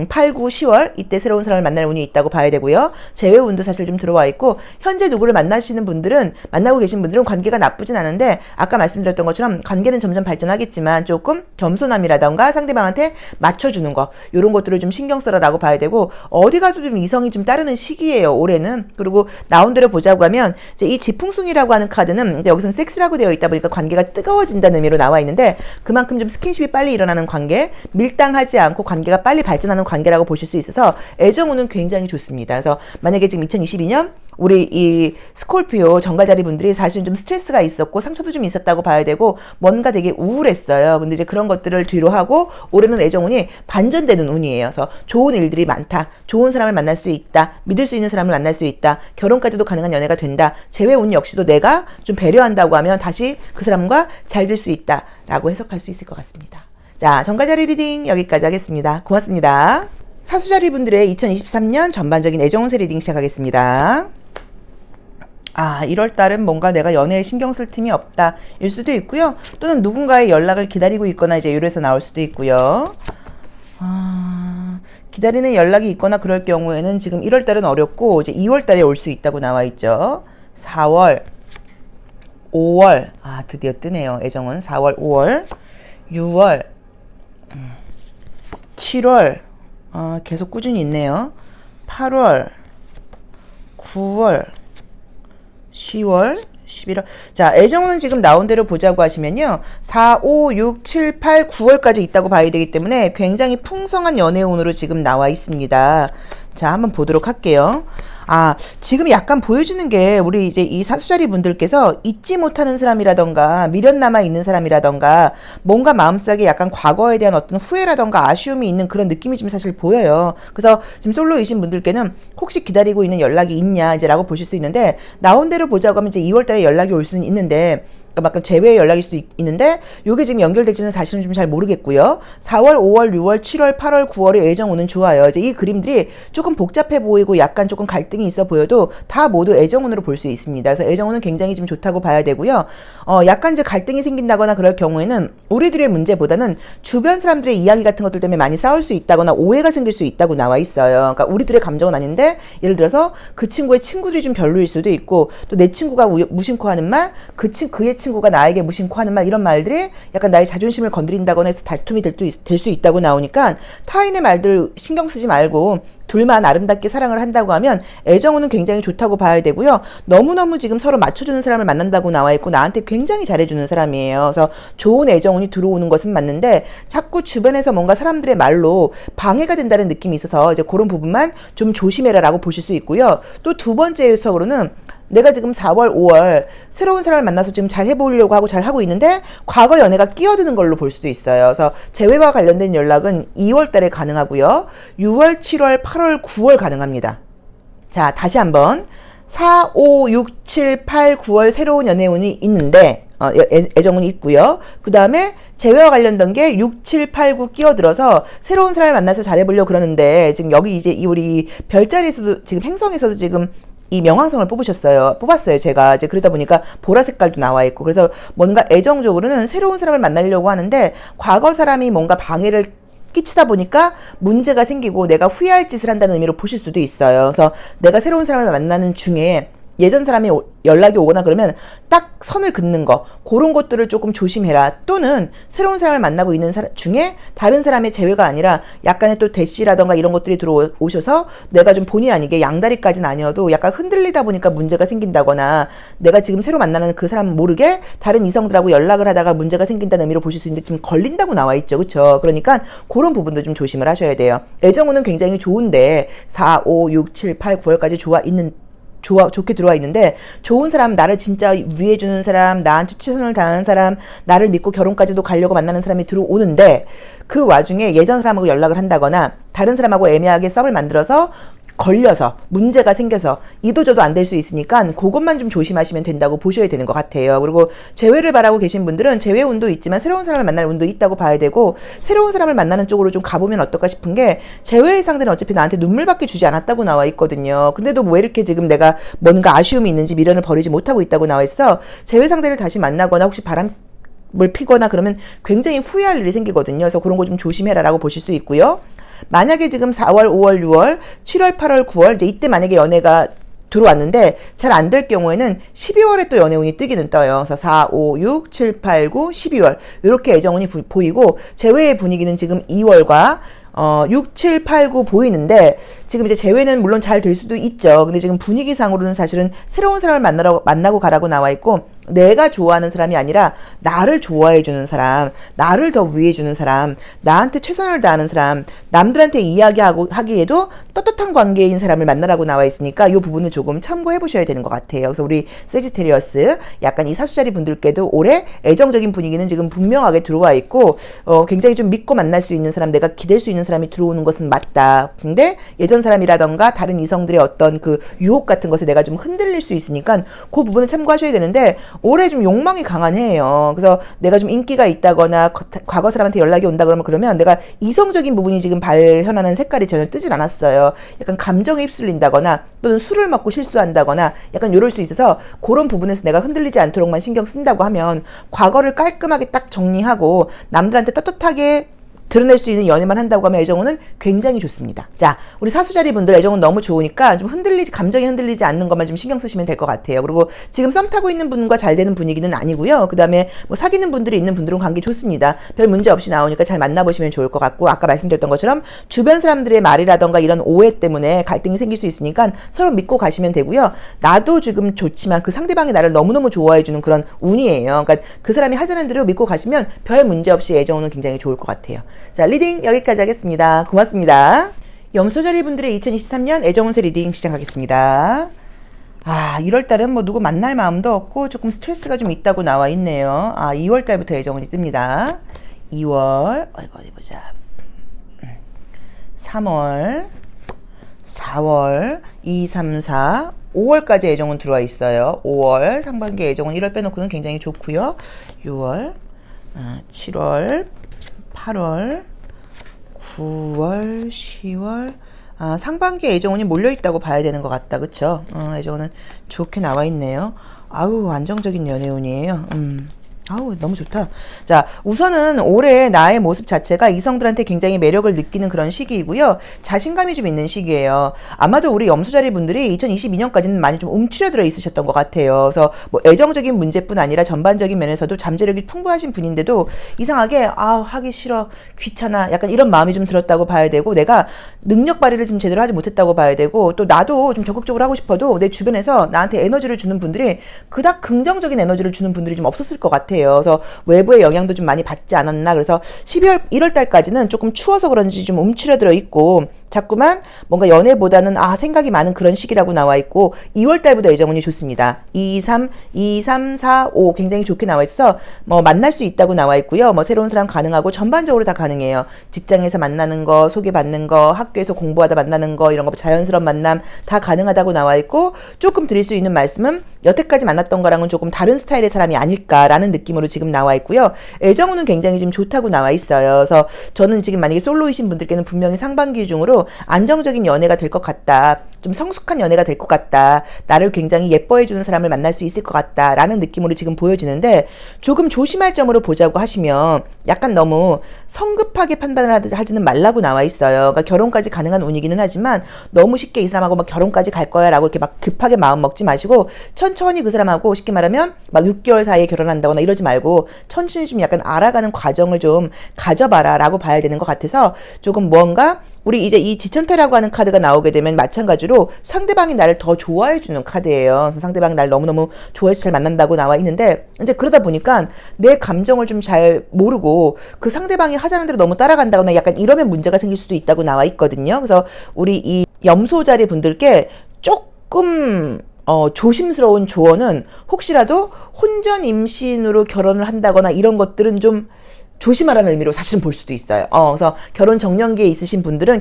8, 9, 10월 이때 새로운 사람을 만날 운이 있다고 봐야 되고요. 재회 운도 사실 좀 들어와 있고, 현재 누구를 만나고 계신 분들은 관계가 나쁘진 않은데, 아까 말씀드렸던 것처럼 관계는 점점 발전하겠지만 조금 겸손함이라던가 상대방한테 맞춰주는 거, 이런 것들을 좀 신경 써라라고 봐야 되고, 어디 가도 좀 이성이 좀 따르는 시기예요, 올해는. 그리고 나온 대로 보자고 하면, 이제 이 지풍숭이라고 하는 카드는 여기서는 섹스라고 되어 있다 보니까 관계가 뜨거워진다는 의미로 나와 있는데, 그만큼 좀 스킨십이 빨리 일어나는 관계, 밀당하지 않고 관계가 빨리 발전하는 관계라고 보실 수 있어서 애정운은 굉장히 좋습니다. 그래서 만약에 지금 2022년 우리 이 스콜피오 정갈자리 분들이 사실은 좀 스트레스가 있었고 상처도 좀 있었다고 봐야 되고, 뭔가 되게 우울했어요. 근데 이제 그런 것들을 뒤로 하고 올해는 애정운이 반전되는 운이에요. 그래서 좋은 일들이 많다, 좋은 사람을 만날 수 있다, 믿을 수 있는 사람을 만날 수 있다, 결혼까지도 가능한 연애가 된다, 재회운 역시도 내가 좀 배려한다고 하면 다시 그 사람과 잘 될 수 있다 라고 해석할 수 있을 것 같습니다. 자, 정갈자리 리딩 여기까지 하겠습니다. 고맙습니다. 사수자리 분들의 2023년 전반적인 애정운세 리딩 시작하겠습니다. 1월달은 뭔가 내가 연애에 신경 쓸 틈이 없다 일 수도 있고요. 또는 누군가의 연락을 기다리고 있거나 이제 이래서 나올 수도 있고요. 기다리는 연락이 있거나 그럴 경우에는 지금 1월달은 어렵고 이제 2월달에 올 수 있다고 나와 있죠. 4월, 5월, 드디어 뜨네요. 애정은 4월, 5월, 6월, 7월, 계속 꾸준히 있네요. 8월, 9월, 10월, 11월. 자, 애정운은 지금 나온 대로 보자고 하시면요, 4, 5, 6, 7, 8, 9월까지 있다고 봐야 되기 때문에 굉장히 풍성한 연애운으로 지금 나와 있습니다. 자, 한번 보도록 할게요. 지금 약간 보여주는 게, 우리 이제 이 사수자리 분들께서 잊지 못하는 사람이라던가 미련 남아 있는 사람이라던가 뭔가 마음속에 약간 과거에 대한 어떤 후회라던가 아쉬움이 있는 그런 느낌이 좀 사실 보여요. 그래서 지금 솔로이신 분들께는 혹시 기다리고 있는 연락이 있냐 이제 라고 보실 수 있는데, 나온 대로 보자고 하면 이제 2월달에 연락이 올 수는 있는데, 그러니까 재회의 연락일 수도 있는데, 요게 지금 연결될지는 사실은 좀 잘 모르겠고요. 4월, 5월, 6월, 7월, 8월, 9월의 애정운은 좋아요. 이제 이 그림들이 조금 복잡해 보이고 약간 조금 갈등이 있어 보여도 다 모두 애정운으로 볼 수 있습니다. 그래서 애정운은 굉장히 좀 좋다고 봐야 되고요. 약간 이제 갈등이 생긴다거나 그럴 경우에는 우리들의 문제보다는 주변 사람들의 이야기 같은 것들 때문에 많이 싸울 수 있다거나 오해가 생길 수 있다고 나와 있어요. 그러니까 우리들의 감정은 아닌데, 예를 들어서 그 친구의 친구들이 좀 별로일 수도 있고, 또 내 친구가 무심코 하는 말, 그의 친구가 나에게 무심코 하는 말, 이런 말들이 약간 나의 자존심을 건드린다거나 해서 다툼이 될 수 있다고 나오니까, 타인의 말들 신경 쓰지 말고 둘만 아름답게 사랑을 한다고 하면 애정운은 굉장히 좋다고 봐야 되고요. 너무너무 지금 서로 맞춰주는 사람을 만난다고 나와 있고, 나한테 굉장히 잘해주는 사람이에요. 그래서 좋은 애정운이 들어오는 것은 맞는데, 자꾸 주변에서 뭔가 사람들의 말로 방해가 된다는 느낌이 있어서 이제 그런 부분만 좀 조심해라 라고 보실 수 있고요. 또 두 번째 해석으로는, 내가 지금 4월, 5월 새로운 사람을 만나서 지금 잘 해보려고 하고 잘 하고 있는데 과거 연애가 끼어드는 걸로 볼 수도 있어요. 그래서 재회와 관련된 연락은 2월 달에 가능하고요. 6월, 7월, 8월, 9월 가능합니다. 자, 다시 한번 4, 5, 6, 7, 8, 9월 새로운 연애운이 있는데, 애정운이 있고요. 그 다음에 재회와 관련된 게 6, 7, 8, 9 끼어들어서 새로운 사람을 만나서 잘해보려고 그러는데 지금 여기 이제 이 우리 별자리에서도 지금 행성에서도 지금 이 명왕성을 뽑았어요. 제가 이제 그러다 보니까 보라 색깔도 나와 있고 그래서 뭔가 애정적으로는 새로운 사람을 만나려고 하는데 과거 사람이 뭔가 방해를 끼치다 보니까 문제가 생기고 내가 후회할 짓을 한다는 의미로 보실 수도 있어요. 그래서 내가 새로운 사람을 만나는 중에 예전 사람이 연락이 오거나 그러면 딱 선을 긋는 거 그런 것들을 조금 조심해라. 또는 새로운 사람을 만나고 있는 중에 다른 사람의 재회가 아니라 약간의 또 대시라던가 이런 것들이 들어오셔서 내가 좀 본의 아니게 양다리까지는 아니어도 약간 흔들리다 보니까 문제가 생긴다거나 내가 지금 새로 만나는 그 사람 모르게 다른 이성들하고 연락을 하다가 문제가 생긴다는 의미로 보실 수 있는데 지금 걸린다고 나와 있죠. 그렇죠? 그러니까 그런 부분도 좀 조심을 하셔야 돼요. 애정운은 굉장히 좋은데 4, 5, 6, 7, 8, 9월까지 좋게 들어와 있는데 좋은 사람, 나를 진짜 위해주는 사람, 나한테 최선을 다하는 사람, 나를 믿고 결혼까지도 가려고 만나는 사람이 들어오는데 그 와중에 예전 사람하고 연락을 한다거나 다른 사람하고 애매하게 썸을 만들어서 걸려서 문제가 생겨서 이도저도 안 될 수 있으니까 그것만 좀 조심하시면 된다고 보셔야 되는 것 같아요. 그리고 재회를 바라고 계신 분들은 재회 운도 있지만 새로운 사람을 만날 운도 있다고 봐야 되고 새로운 사람을 만나는 쪽으로 좀 가보면 어떨까 싶은 게 재회의 상대는 어차피 나한테 눈물밖에 주지 않았다고 나와 있거든요. 근데도 왜 이렇게 지금 내가 뭔가 아쉬움이 있는지 미련을 버리지 못하고 있다고 나와 있어. 재회 상대를 다시 만나거나 혹시 을 피거나 그러면 굉장히 후회할 일이 생기거든요. 그래서 그런 거 좀 조심해라라고 보실 수 있고요. 만약에 지금 4월, 5월, 6월, 7월, 8월, 9월 이제 이때 만약에 연애가 들어왔는데 잘 안 될 경우에는 12월에 또 연애운이 뜨기는 떠요. 그래서 4, 5, 6, 7, 8, 9, 12월 이렇게 애정운이 보이고 재회의 분위기는 지금 2월과 6, 7, 8, 9 보이는데 지금 이제 재회는 물론 잘 될 수도 있죠. 근데 지금 분위기상으로는 사실은 새로운 사람을 만나고 가라고 나와 있고 내가 좋아하는 사람이 아니라 나를 좋아해주는 사람, 나를 더 위해주는 사람, 나한테 최선을 다하는 사람, 남들한테 하기에도 떳떳한 관계인 사람을 만나라고 나와 있으니까 이 부분을 조금 참고해 보셔야 되는 것 같아요. 그래서 우리 세지테리어스 약간 이 사수자리 분들께도 올해 애정적인 분위기는 지금 분명하게 들어와 있고 굉장히 좀 믿고 만날 수 있는 사람, 내가 기댈 수 있는 사람이 들어오는 것은 맞다. 근데 예전 사람이라던가 다른 이성들의 어떤 그 유혹 같은 것에 내가 좀 흔들릴 수 있으니까 그 부분을 참고하셔야 되는데 올해 좀 욕망이 강한 해예요. 그래서 내가 좀 인기가 있다거나 과거 사람한테 연락이 온다 그러면 내가 이성적인 부분이 지금 발현하는 색깔이 전혀 뜨질 않았어요. 약간 감정에 휩쓸린다거나 또는 술을 먹고 실수한다거나 약간 이럴 수 있어서 그런 부분에서 내가 흔들리지 않도록만 신경 쓴다고 하면 과거를 깔끔하게 딱 정리하고 남들한테 떳떳하게 드러낼 수 있는 연애만 한다고 하면 애정운은 굉장히 좋습니다. 자, 우리 사수자리 분들 애정운 너무 좋으니까 좀 감정이 흔들리지 않는 것만 좀 신경 쓰시면 될 것 같아요. 그리고 지금 썸 타고 있는 분과 잘 되는 분위기는 아니고요. 그 다음에 뭐 사귀는 분들이 있는 분들은 관계 좋습니다. 별 문제 없이 나오니까 잘 만나보시면 좋을 것 같고 아까 말씀드렸던 것처럼 주변 사람들의 말이라던가 이런 오해 때문에 갈등이 생길 수 있으니까 서로 믿고 가시면 되고요. 나도 지금 좋지만 그 상대방이 나를 너무너무 좋아해주는 그런 운이에요. 그러니까 그 사람이 하자는 대로 믿고 가시면 별 문제 없이 애정운은 굉장히 좋을 것 같아요. 자, 리딩 여기까지 하겠습니다. 고맙습니다. 염소자리 분들의 2023년 애정운세 리딩 시작하겠습니다. 1월달은 뭐 누구 만날 마음도 없고 조금 스트레스가 좀 있다고 나와 있네요. 2월달부터 애정운이 뜹니다. 2월, 어디 보자. 3월, 4월, 2, 3, 4, 5월까지 애정운 들어와 있어요. 5월, 상반기 애정운 1월 빼놓고는 굉장히 좋고요. 6월, 7월, 8월, 9월, 10월, 상반기 애정운이 몰려있다고 봐야 되는 것 같다. 그쵸? 애정운은 좋게 나와 있네요. 안정적인 연애운이에요. 너무 좋다. 자, 우선은 올해 나의 모습 자체가 이성들한테 굉장히 매력을 느끼는 그런 시기이고요. 자신감이 좀 있는 시기예요. 아마도 우리 염소자리 분들이 2022년까지는 많이 좀 움츠려들어 있으셨던 것 같아요. 그래서 뭐 애정적인 문제뿐 아니라 전반적인 면에서도 잠재력이 풍부하신 분인데도 이상하게 하기 싫어, 귀찮아, 약간 이런 마음이 좀 들었다고 봐야 되고 내가 능력 발휘를 좀 제대로 하지 못했다고 봐야 되고 또 나도 좀 적극적으로 하고 싶어도 내 주변에서 나한테 에너지를 주는 분들이 그닥 긍정적인 에너지를 주는 분들이 좀 없었을 것 같아요. 그래서 외부의 영향도 좀 많이 받지 않았나. 그래서 1월 달까지는 조금 추워서 그런지 좀 움츠려들어 있고 자꾸만 뭔가 연애보다는 생각이 많은 그런 시기라고 나와 있고 2월 달부터 애정운이 좋습니다. 2, 3, 4, 5 굉장히 좋게 나와 있어서 뭐 만날 수 있다고 나와 있고요. 뭐 새로운 사람 가능하고 전반적으로 다 가능해요. 직장에서 만나는 거, 소개받는 거, 학교에서 공부하다 만나는 거 이런 거 자연스러운 만남 다 가능하다고 나와 있고 조금 드릴 수 있는 말씀은 여태까지 만났던 거랑은 조금 다른 스타일의 사람이 아닐까라는 느낌으로 지금 나와 있고요. 애정운은 굉장히 지금 좋다고 나와 있어요. 그래서 저는 지금 만약에 솔로이신 분들께는 분명히 상반기 중으로 안정적인 연애가 될 것 같다. 좀 성숙한 연애가 될 것 같다. 나를 굉장히 예뻐해주는 사람을 만날 수 있을 것 같다. 라는 느낌으로 지금 보여지는데 조금 조심할 점으로 보자고 하시면 약간 너무 성급하게 판단을 하지는 말라고 나와 있어요. 그러니까 결혼까지 가능한 운이기는 하지만 너무 쉽게 이 사람하고 막 결혼까지 갈 거야 라고 이렇게 막 급하게 마음 먹지 마시고 천천히 그 사람하고 쉽게 말하면 막 6개월 사이에 결혼한다거나 이러지 말고 천천히 좀 약간 알아가는 과정을 좀 가져봐라 라고 봐야 되는 것 같아서 조금 뭔가 우리 이제 이 지천태라고 하는 카드가 나오게 되면 마찬가지로 상대방이 나를 더 좋아해주는 카드예요. 그래서 상대방이 나를 너무너무 좋아해서 잘 만난다고 나와 있는데 이제 그러다 보니까 내 감정을 좀 잘 모르고 그 상대방이 하자는 대로 너무 따라간다거나 약간 이러면 문제가 생길 수도 있다고 나와 있거든요. 그래서 우리 이 염소자리 분들께 조금 조심스러운 조언은 혹시라도 혼전 임신으로 결혼을 한다거나 이런 것들은 좀 조심하라는 의미로 사실은 볼 수도 있어요. 그래서 결혼 정년기에 있으신 분들은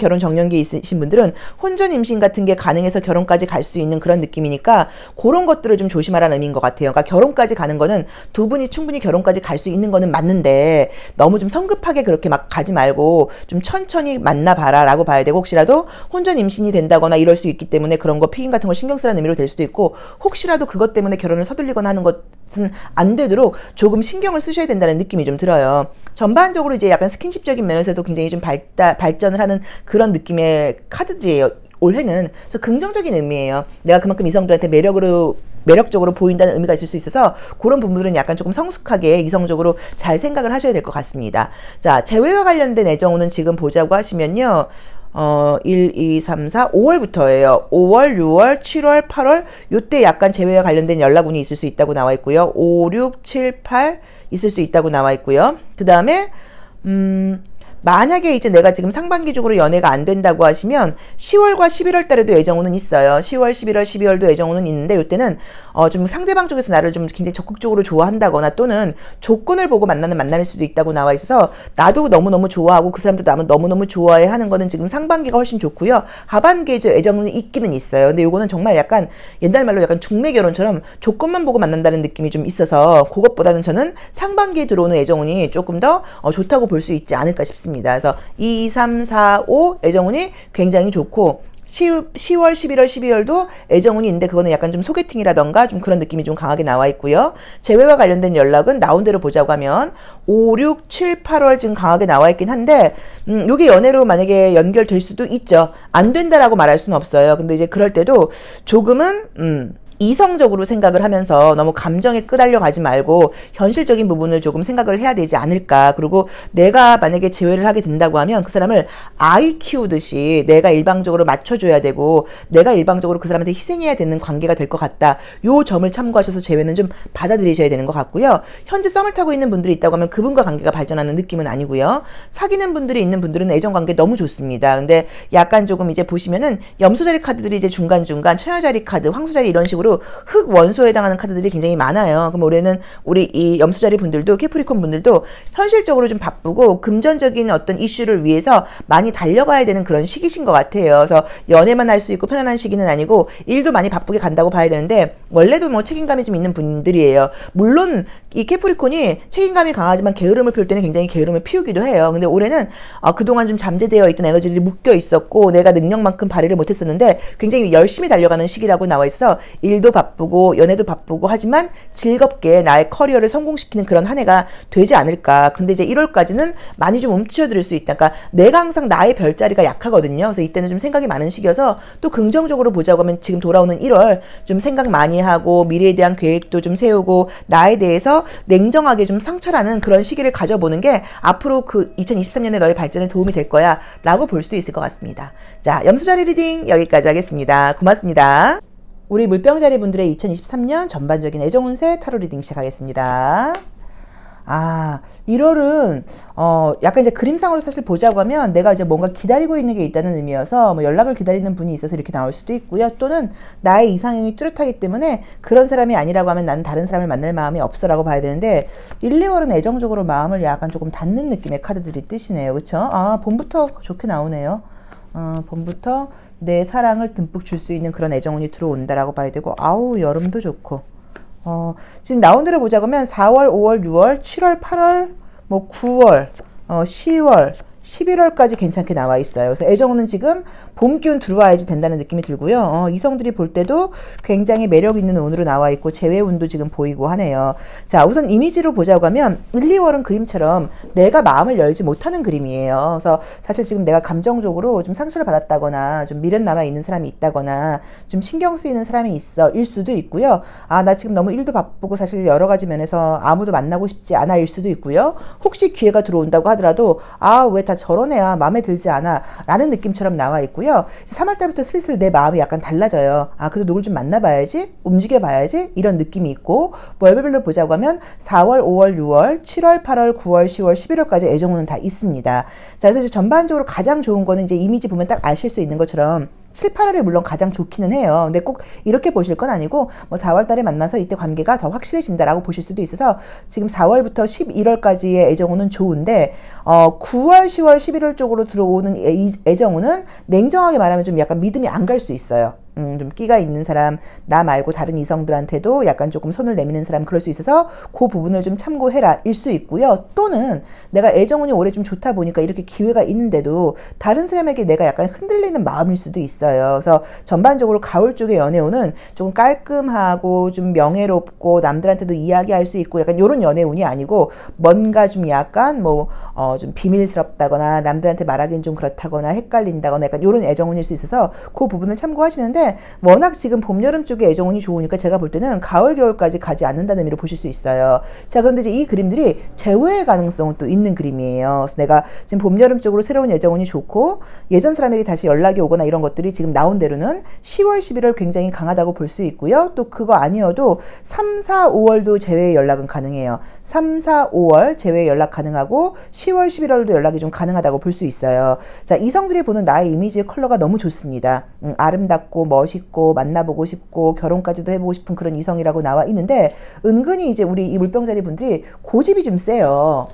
혼전 임신 같은 게 가능해서 결혼까지 갈 수 있는 그런 느낌이니까 그런 것들을 좀 조심하라는 의미인 것 같아요. 그러니까 결혼까지 가는 거는 두 분이 충분히 결혼까지 갈 수 있는 거는 맞는데 너무 좀 성급하게 그렇게 막 가지 말고 좀 천천히 만나봐라 라고 봐야 되고 혹시라도 혼전 임신이 된다거나 이럴 수 있기 때문에 그런 거 피임 같은 걸 신경 쓰라는 의미로 될 수도 있고 혹시라도 그것 때문에 결혼을 서둘리거나 하는 것은 안 되도록 조금 신경을 쓰셔야 된다는 느낌이 좀 들어요. 전반적으로 이제 약간 스킨십적인 면에서도 굉장히 좀 발전을 하는 그런 느낌의 카드들이에요. 올해는. 그래서 긍정적인 의미예요. 내가 그만큼 이성들한테 매력적으로 보인다는 의미가 있을 수 있어서 그런 부분들은 약간 조금 성숙하게 이성적으로 잘 생각을 하셔야 될 것 같습니다. 자, 재회와 관련된 애정운은 지금 보자고 하시면요. 1, 2, 3, 4, 5월부터예요. 5월, 6월, 7월, 8월 요때 약간 재회와 관련된 연락운이 있을 수 있다고 나와 있고요. 5, 6, 7, 8 있을 수 있다고 나와 있고요. 그 다음에 만약에 이제 내가 지금 상반기 중으로 연애가 안 된다고 하시면 10월과 11월 달에도 애정운은 있어요. 10월, 11월, 12월도 애정운은 있는데 이때는 좀 상대방 쪽에서 나를 좀 굉장히 적극적으로 좋아한다거나 또는 조건을 보고 만날 수도 있다고 나와 있어서 나도 너무너무 좋아하고 그 사람도 나를 너무너무 좋아해 하는 거는 지금 상반기가 훨씬 좋고요. 하반기에 저 애정운이 있기는 있어요. 근데 요거는 정말 약간 옛날 말로 약간 중매 결혼처럼 조건만 보고 만난다는 느낌이 좀 있어서 그것보다는 저는 상반기에 들어오는 애정운이 조금 더 좋다고 볼 수 있지 않을까 싶습니다. 그래서 2, 3, 4, 5 애정운이 굉장히 좋고 10월, 11월, 12월도 애정운이 있는데 그거는 약간 좀 소개팅이라던가 좀 그런 느낌이 좀 강하게 나와 있고요. 재회와 관련된 연락은 나온 대로 보자고 하면 5, 6, 7, 8월 지금 강하게 나와 있긴 한데 요게 연애로 만약에 연결될 수도 있죠. 안 된다라고 말할 수는 없어요. 근데 이제 그럴 때도 조금은 이성적으로 생각을 하면서 너무 감정에 끄달려 가지 말고 현실적인 부분을 조금 생각을 해야 되지 않을까. 그리고 내가 만약에 재회를 하게 된다고 하면 그 사람을 아이 키우듯이 내가 일방적으로 맞춰줘야 되고 내가 일방적으로 그 사람한테 희생해야 되는 관계가 될 것 같다. 요 점을 참고하셔서 재회는 좀 받아들이셔야 되는 것 같고요. 현재 썸을 타고 있는 분들이 있다고 하면 그분과 관계가 발전하는 느낌은 아니고요. 사귀는 분들이 있는 분들은 애정관계 너무 좋습니다. 근데 약간 조금 이제 보시면은 염소자리 카드들이 이제 중간중간 처녀자리 카드, 황소자리 이런 식으로 흑 원소에 해당하는 카드들이 굉장히 많아요. 그럼 올해는 우리 이 염소자리 분들도 캐프리콘 분들도 현실적으로 좀 바쁘고 금전적인 어떤 이슈를 위해서 많이 달려가야 되는 그런 시기신 것 같아요. 그래서 연애만 할 수 있고 편안한 시기는 아니고 일도 많이 바쁘게 간다고 봐야 되는데 원래도 뭐 책임감이 좀 있는 분들이에요. 물론 이 캐프리콘이 책임감이 강하지만 게으름을 피울 때는 굉장히 게으름을 피우기도 해요. 근데 올해는 그동안 좀 잠재되어 있던 에너지들이 묶여 있었고 내가 능력만큼 발휘를 못했었는데 굉장히 열심히 달려가는 시기라고 나와 있어 일도 바쁘고 연애도 바쁘고 하지만 즐겁게 나의 커리어를 성공시키는 그런 한 해가 되지 않을까. 근데 이제 1월까지는 많이 좀 움츠러들 수 있다. 그러니까 내가 항상 나의 별자리가 약하거든요. 그래서 이때는 좀 생각이 많은 시기여서 또 긍정적으로 보자고 하면 지금 돌아오는 1월 좀 생각 많이 하고 미래에 대한 계획도 좀 세우고 나에 대해서 냉정하게 좀 상철하는 그런 시기를 가져보는 게 앞으로 그 2023년에 너의 발전에 도움이 될 거야 라고 볼 수도 있을 것 같습니다. 자, 염소자리 리딩 여기까지 하겠습니다. 고맙습니다. 우리 물병자리 분들의 2023년 전반적인 애정운세 타로 리딩 시작하겠습니다. 아, 1월은, 약간 이제 그림상으로 사실 보자고 하면 내가 이제 뭔가 기다리고 있는 게 있다는 의미여서 뭐 연락을 기다리는 분이 있어서 이렇게 나올 수도 있고요. 또는 나의 이상형이 뚜렷하기 때문에 그런 사람이 아니라고 하면 나는 다른 사람을 만날 마음이 없어라고 봐야 되는데 1, 2월은 애정적으로 마음을 약간 조금 닫는 느낌의 카드들이 뜨시네요. 그쵸? 아, 봄부터 좋게 나오네요. 봄부터 내 사랑을 듬뿍 줄 수 있는 그런 애정운이 들어온다라고 봐야 되고, 아우, 여름도 좋고. 지금 나온 대로 보자고 하면 4월, 5월, 6월, 7월, 8월, 뭐 9월, 10월, 11월까지 괜찮게 나와 있어요. 그래서 애정운은 지금 봄 기운 들어와야지 된다는 느낌이 들고요. 이성들이 볼 때도 굉장히 매력 있는 운으로 나와 있고 재회운도 지금 보이고 하네요. 자, 우선 이미지로 보자고 하면 1, 2월은 그림처럼 내가 마음을 열지 못하는 그림이에요. 그래서 사실 지금 내가 감정적으로 좀 상처를 받았다거나 좀 미련 남아 있는 사람이 있다거나 좀 신경 쓰이는 사람이 있어 일 수도 있고요. 아, 나 지금 너무 일도 바쁘고 사실 여러 가지 면에서 아무도 만나고 싶지 않아 일 수도 있고요. 혹시 기회가 들어온다고 하더라도 아, 왜 다 저런 애야 마음에 들지 않아 라는 느낌처럼 나와 있고요. 3월달부터 슬슬 내 마음이 약간 달라져요. 아, 그래도 누굴 좀 만나봐야지, 움직여봐야지 이런 느낌이 있고, 뭐 월별로 보자고 하면 4월, 5월, 6월, 7월, 8월, 9월, 10월, 11월까지 애정운은 다 있습니다. 자, 그래서 이제 전반적으로 가장 좋은 거는 이제 이미지 보면 딱 아실 수 있는 것처럼 7, 8월이 물론 가장 좋기는 해요. 근데 꼭 이렇게 보실 건 아니고 뭐 4월 달에 만나서 이때 관계가 더 확실해진다라고 보실 수도 있어서 지금 4월부터 11월까지의 애정운은 좋은데 9월, 10월, 11월 쪽으로 들어오는 애정운은 냉정하게 말하면 좀 약간 믿음이 안 갈 수 있어요. 좀 끼가 있는 사람, 나 말고 다른 이성들한테도 약간 조금 손을 내미는 사람 그럴 수 있어서 그 부분을 좀 참고해라 일 수 있고요. 또는 내가 애정운이 올해 좀 좋다 보니까 이렇게 기회가 있는데도 다른 사람에게 내가 약간 흔들리는 마음일 수도 있어요. 그래서 전반적으로 가을 쪽의 연애운은 좀 깔끔하고 좀 명예롭고 남들한테도 이야기할 수 있고 약간 이런 연애운이 아니고 뭔가 좀 약간 뭐 좀 비밀스럽다거나 남들한테 말하기는 좀 그렇다거나 헷갈린다거나 약간 이런 애정운일 수 있어서 그 부분을 참고하시는데 워낙 지금 봄, 여름 쪽에 애정운이 좋으니까 제가 볼 때는 가을, 겨울까지 가지 않는다는 의미로 보실 수 있어요. 자, 그런데 이제 이 그림들이 재회의 가능성은 또 있는 그림이에요. 그래서 내가 지금 봄, 여름 쪽으로 새로운 애정운이 좋고 예전 사람에게 다시 연락이 오거나 이런 것들이 지금 나온 대로는 10월, 11월 굉장히 강하다고 볼 수 있고요. 또 그거 아니어도 3, 4, 5월도 재회의 연락은 가능해요. 3, 4, 5월 재회의 연락 가능하고 10월, 11월도 연락이 좀 가능하다고 볼 수 있어요. 자, 이성들이 보는 나의 이미지의 컬러가 너무 좋습니다. 아름답고 멋있고 만나보고 싶고 결혼까지도 해보고 싶은 그런 이성이라고 나와 있는데 은근히 이제 우리 이 물병자리 분들이 고집이 좀 세요.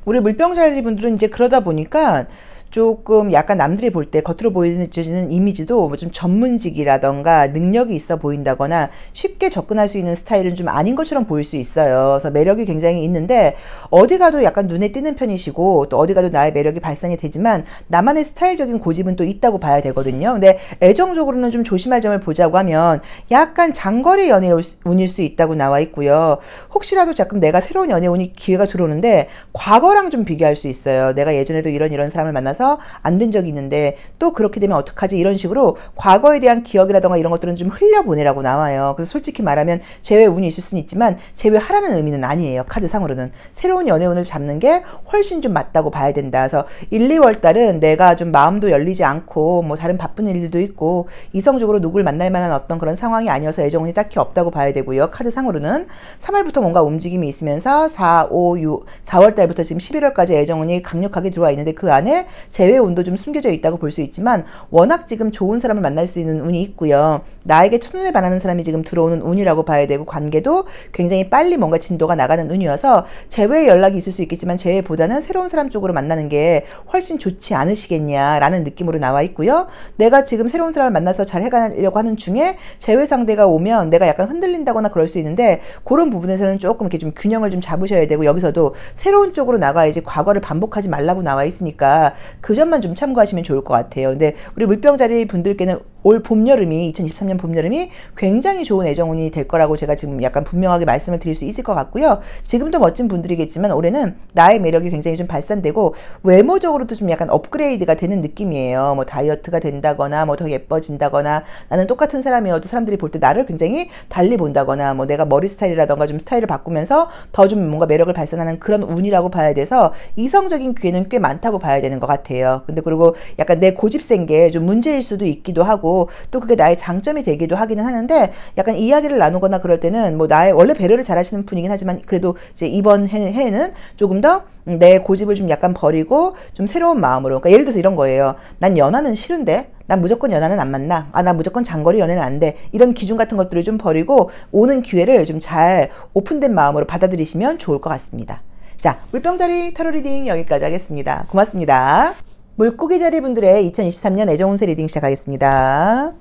우리 물병자리 분들은 이제 그러다 보니까 조금 약간 남들이 볼 때 겉으로 보여지는 이미지도 뭐 좀 전문직이라던가 능력이 있어 보인다거나 쉽게 접근할 수 있는 스타일은 좀 아닌 것처럼 보일 수 있어요. 그래서 매력이 굉장히 있는데 어디 가도 약간 눈에 띄는 편이시고 또 어디 가도 나의 매력이 발산이 되지만 나만의 스타일적인 고집은 또 있다고 봐야 되거든요. 근데 애정적으로는 좀 조심할 점을 보자고 하면 약간 장거리 연애운일 수 있다고 나와 있고요. 혹시라도 자꾸 내가 새로운 연애운이 기회가 들어오는데 과거랑 좀 비교할 수 있어요. 내가 예전에도 이런 사람을 만나서 안 된 적이 있는데 또 그렇게 되면 어떡하지 이런 식으로 과거에 대한 기억이라던가 이런 것들은 좀 흘려보내라고 나와요. 그래서 솔직히 말하면 재회 운이 있을 수는 있지만 재회하라는 의미는 아니에요. 카드상으로는 새로운 연애운을 잡는 게 훨씬 좀 맞다고 봐야 된다. 그래서 1, 2월 달은 내가 좀 마음도 열리지 않고 뭐 다른 바쁜 일들도 있고 이성적으로 누굴 만날 만한 어떤 그런 상황이 아니어서 애정운이 딱히 없다고 봐야 되고요. 카드상으로는 3월부터 뭔가 움직임이 있으면서 4, 5, 6, 4월 달부터 지금 11월까지 애정운이 강력하게 들어와 있는데 그 안에 재회 운도 좀 숨겨져 있다고 볼 수 있지만 워낙 지금 좋은 사람을 만날 수 있는 운이 있고요. 나에게 첫눈에 반하는 사람이 지금 들어오는 운이라고 봐야 되고 관계도 굉장히 빨리 뭔가 진도가 나가는 운이어서 재회 연락이 있을 수 있겠지만 재회보다는 새로운 사람 쪽으로 만나는 게 훨씬 좋지 않으시겠냐라는 느낌으로 나와 있고요. 내가 지금 새로운 사람을 만나서 잘 해가려고 하는 중에 재회 상대가 오면 내가 약간 흔들린다거나 그럴 수 있는데 그런 부분에서는 조금 이렇게 좀 균형을 좀 잡으셔야 되고 여기서도 새로운 쪽으로 나가야지 과거를 반복하지 말라고 나와 있으니까 그 점만 좀 참고하시면 좋을 것 같아요. 근데 우리 물병자리 분들께는 올 봄, 여름이 2023년 봄, 여름이 굉장히 좋은 애정운이 될 거라고 제가 지금 약간 분명하게 말씀을 드릴 수 있을 것 같고요. 지금도 멋진 분들이겠지만 올해는 나의 매력이 굉장히 좀 발산되고 외모적으로도 좀 약간 업그레이드가 되는 느낌이에요. 뭐 다이어트가 된다거나 뭐 더 예뻐진다거나 나는 똑같은 사람이어도 사람들이 볼 때 나를 굉장히 달리 본다거나 뭐 내가 머리 스타일이라던가 좀 스타일을 바꾸면서 더 좀 뭔가 매력을 발산하는 그런 운이라고 봐야 돼서 이성적인 기회는 꽤 많다고 봐야 되는 것 같아요. 근데 그리고 약간 내 고집센 게 좀 문제일 수도 있기도 하고 하고 또 그게 나의 장점이 되기도 하기는 하는데 약간 이야기를 나누거나 그럴 때는 뭐 나의 원래 배려를 잘하시는 분이긴 하지만 그래도 이제 이번 해에는 조금 더 내 고집을 좀 약간 버리고 좀 새로운 마음으로 그러니까 예를 들어서 이런 거예요. 난 연하는 싫은데 난 무조건 연하는 안 만나. 난 무조건 장거리 연애는 안 돼. 이런 기준 같은 것들을 좀 버리고 오는 기회를 좀 잘 오픈된 마음으로 받아들이시면 좋을 것 같습니다. 자, 물병자리 타로 리딩 여기까지 하겠습니다. 고맙습니다. 물고기 자리 분들의 2023년 애정운세 리딩 시작하겠습니다.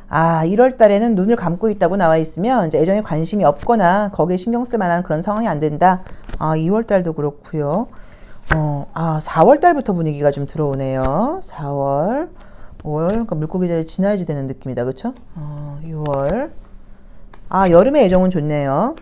1월 달에는 눈을 감고 있다고 나와 있으면 이제 애정에 관심이 없거나 거기에 신경 쓸 만한 그런 상황이 안 된다. 2월 달도 그렇고요. 4월 달부터 분위기가 좀 들어오네요. 4월, 5월, 그러니까 물고기 자리 지나야지 되는 느낌이다. 그쵸? 6월. 여름의 애정은 좋네요.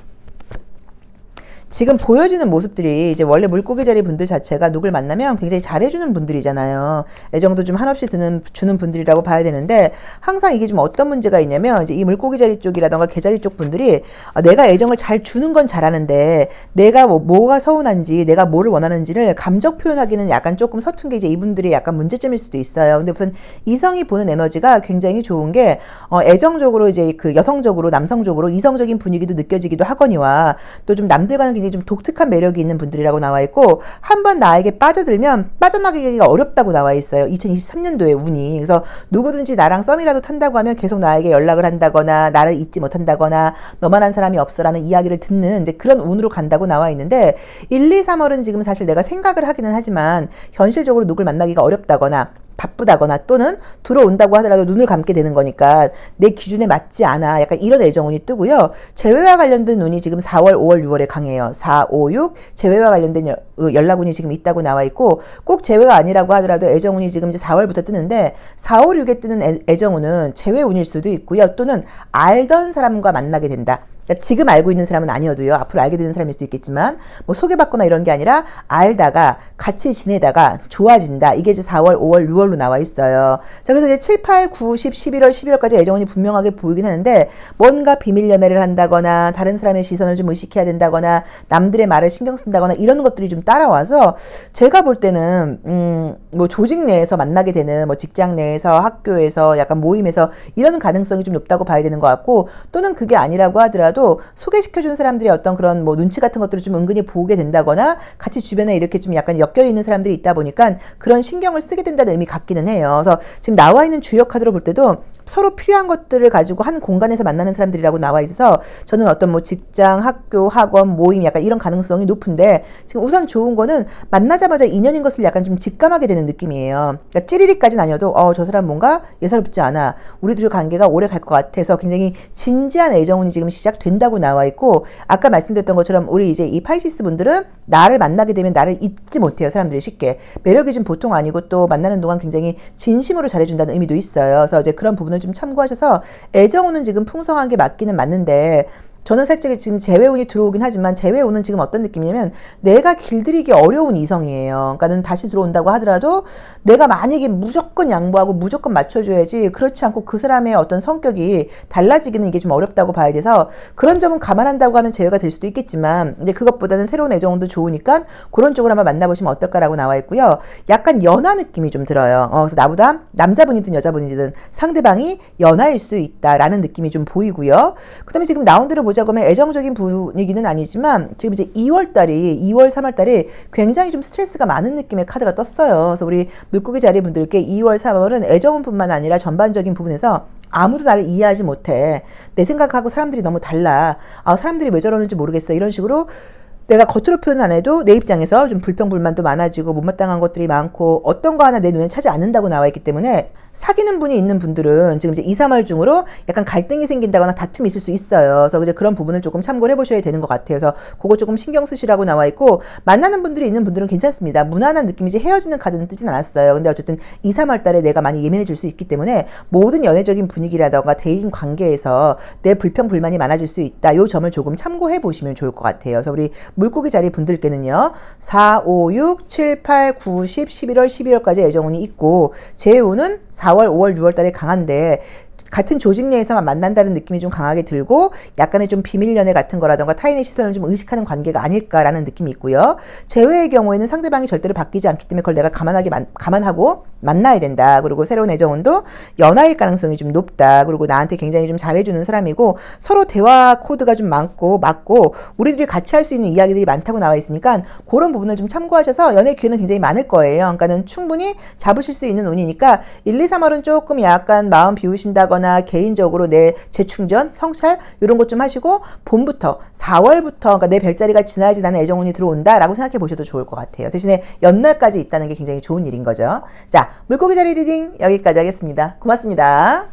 지금 보여지는 모습들이 이제 원래 물고기 자리 분들 자체가 누굴 만나면 굉장히 잘해주는 분들이잖아요. 애정도 좀 한없이 주는 분들이라고 봐야 되는데 항상 이게 좀 어떤 문제가 있냐면 이제 이 물고기 자리 쪽이라던가 개자리 쪽 분들이 내가 애정을 잘 주는 건 잘하는데 내가 뭐가 서운한지 내가 뭐를 원하는지를 감정 표현하기는 약간 조금 서툰 게 이제 이분들이 약간 문제점일 수도 있어요. 근데 우선 이성이 보는 에너지가 굉장히 좋은 게 애정적으로 이제 그 여성적으로 남성적으로 이성적인 분위기도 느껴지기도 하거니와 또 좀 남들과는 굉장히 좀 독특한 매력이 있는 분들이라고 나와 있고 한번 나에게 빠져들면 빠져나가기가 어렵다고 나와 있어요. 2023년도에 운이. 그래서 누구든지 나랑 썸이라도 탄다고 하면 계속 나에게 연락을 한다거나 나를 잊지 못한다거나 너만한 사람이 없어라는 이야기를 듣는 이제 그런 운으로 간다고 나와 있는데 1, 2, 3월은 지금 사실 내가 생각을 하기는 하지만 현실적으로 누굴 만나기가 어렵다거나 바쁘다거나 또는 들어온다고 하더라도 눈을 감게 되는 거니까 내 기준에 맞지 않아. 약간 이런 애정운이 뜨고요. 재회와 관련된 운이 지금 4월, 5월, 6월에 강해요. 4, 5, 6 재회와 관련된 연락운이 지금 있다고 나와 있고 꼭 재회가 아니라고 하더라도 애정운이 지금 이제 4월부터 뜨는데 4, 5, 6에 뜨는 애정운은 재회운일 수도 있고요. 또는 알던 사람과 만나게 된다. 그러니까 지금 알고 있는 사람은 아니어도요. 앞으로 알게 되는 사람일 수 있겠지만 뭐 소개받거나 이런 게 아니라 알다가 같이 지내다가 좋아진다. 이게 이제 4월, 5월, 6월로 나와 있어요. 자, 그래서 이제 7, 8, 9, 10, 11월, 12월까지 애정운이 분명하게 보이긴 하는데 뭔가 비밀 연애를 한다거나 다른 사람의 시선을 좀 의식해야 된다거나 남들의 말을 신경 쓴다거나 이런 것들이 좀 따라와서 제가 볼 때는 뭐 조직 내에서 만나게 되는 뭐 직장 내에서 학교에서 약간 모임에서 이런 가능성이 좀 높다고 봐야 되는 것 같고 또는 그게 아니라고 하더라도 소개시켜주는 사람들의 어떤 그런 뭐 눈치 같은 것들을 좀 은근히 보게 된다거나 같이 주변에 이렇게 좀 약간 엮여있는 사람들이 있다 보니까 그런 신경을 쓰게 된다는 의미 같기는 해요. 그래서 지금 나와 있는 주요 카드로 볼 때도 서로 필요한 것들을 가지고 한 공간에서 만나는 사람들이라고 나와 있어서 저는 어떤 뭐 직장, 학교, 학원, 모임 약간 이런 가능성이 높은데 지금 우선 좋은 거는 만나자마자 인연인 것을 약간 좀 직감하게 되는 느낌이에요. 그러니까 찌리리까지는 아니어도 저 사람 뭔가 예사롭지 않아. 우리 둘의 관계가 오래 갈 것 같아서 굉장히 진지한 애정운이 지금 시작된다고 나와 있고 아까 말씀드렸던 것처럼 우리 이제 이 파이시스 분들은 나를 만나게 되면 나를 잊지 못해요. 사람들이 쉽게. 매력이 좀 보통 아니고 또 만나는 동안 굉장히 진심으로 잘해준다는 의미도 있어요. 그래서 이제 그런 부분을 좀 참고하셔서 애정운은 지금 풍성한 게 맞기는 맞는데 저는 살짝 지금 재회운이 들어오긴 하지만 재회운은 지금 어떤 느낌이냐면 내가 길들이기 어려운 이성이에요. 그러니까는 다시 들어온다고 하더라도 내가 만약에 무조건 양보하고 무조건 맞춰줘야지 그렇지 않고 그 사람의 어떤 성격이 달라지기는 이게 좀 어렵다고 봐야 돼서 그런 점은 감안한다고 하면 재회가 될 수도 있겠지만 근데 그것보다는 새로운 애정운도 좋으니까 그런 쪽으로 한번 만나보시면 어떨까라고 나와 있고요. 약간 연하 느낌이 좀 들어요. 그래서 나보다 남자분이든 여자분이든 상대방이 연하일 수 있다라는 느낌이 좀 보이고요. 그 다음에 지금 나온 대로 보자고 하면 애정적인 분위기는 아니지만 지금 이제 2월, 3월 달이 굉장히 좀 스트레스가 많은 느낌의 카드가 떴어요. 그래서 우리 물고기 자리 분들께 2월, 3월은 애정운뿐만 아니라 전반적인 부분에서 아무도 나를 이해하지 못해. 내 생각하고 사람들이 너무 달라. 사람들이 왜 저러는지 모르겠어. 이런 식으로 내가 겉으로 표현 안 해도 내 입장에서 좀 불평불만도 많아지고 못마땅한 것들이 많고 어떤 거 하나 내 눈에 차지 않는다고 나와 있기 때문에 사귀는 분이 있는 분들은 지금 이제 2, 3월 중으로 약간 갈등이 생긴다거나 다툼이 있을 수 있어요. 그래서 이제 그런 부분을 조금 참고를 해보셔야 되는 것 같아요. 그래서 그거 조금 신경 쓰시라고 나와 있고 만나는 분들이 있는 분들은 괜찮습니다. 무난한 느낌이지 헤어지는 카드는 뜨진 않았어요. 근데 어쨌든 2, 3월 달에 내가 많이 예민해질 수 있기 때문에 모든 연애적인 분위기라던가 대인 관계에서 내 불평불만이 많아질 수 있다. 요 점을 조금 참고해 보시면 좋을 것 같아요. 그래서 우리 물고기 자리 분들께는요. 4, 5, 6, 7, 8, 9, 10, 11월, 12월까지 애정운이 있고 재운은 4월, 5월, 6월 달에 강한데 같은 조직 내에서만 만난다는 느낌이 좀 강하게 들고 약간의 좀 비밀 연애 같은 거라던가 타인의 시선을 좀 의식하는 관계가 아닐까라는 느낌이 있고요. 재회의 경우에는 상대방이 절대로 바뀌지 않기 때문에 그걸 내가 감안하고 만나야 된다. 그리고 새로운 애정운도 연하일 가능성이 좀 높다. 그리고 나한테 굉장히 좀 잘해주는 사람이고 서로 대화 코드가 좀 많고 맞고 우리들이 같이 할 수 있는 이야기들이 많다고 나와 있으니까 그런 부분을 좀 참고하셔서 연애 기회는 굉장히 많을 거예요. 그러니까는 충분히 잡으실 수 있는 운이니까 1, 2, 3월은 조금 약간 마음 비우신다거나 개인적으로 내 재충전, 성찰 이런 것 좀 하시고 봄부터 4월부터 그러니까 내 별자리가 지나야지 나는 애정운이 들어온다라고 생각해 보셔도 좋을 것 같아요. 대신에 연날까지 있다는 게 굉장히 좋은 일인 거죠. 자, 물고기 자리 리딩 여기까지 하겠습니다. 고맙습니다.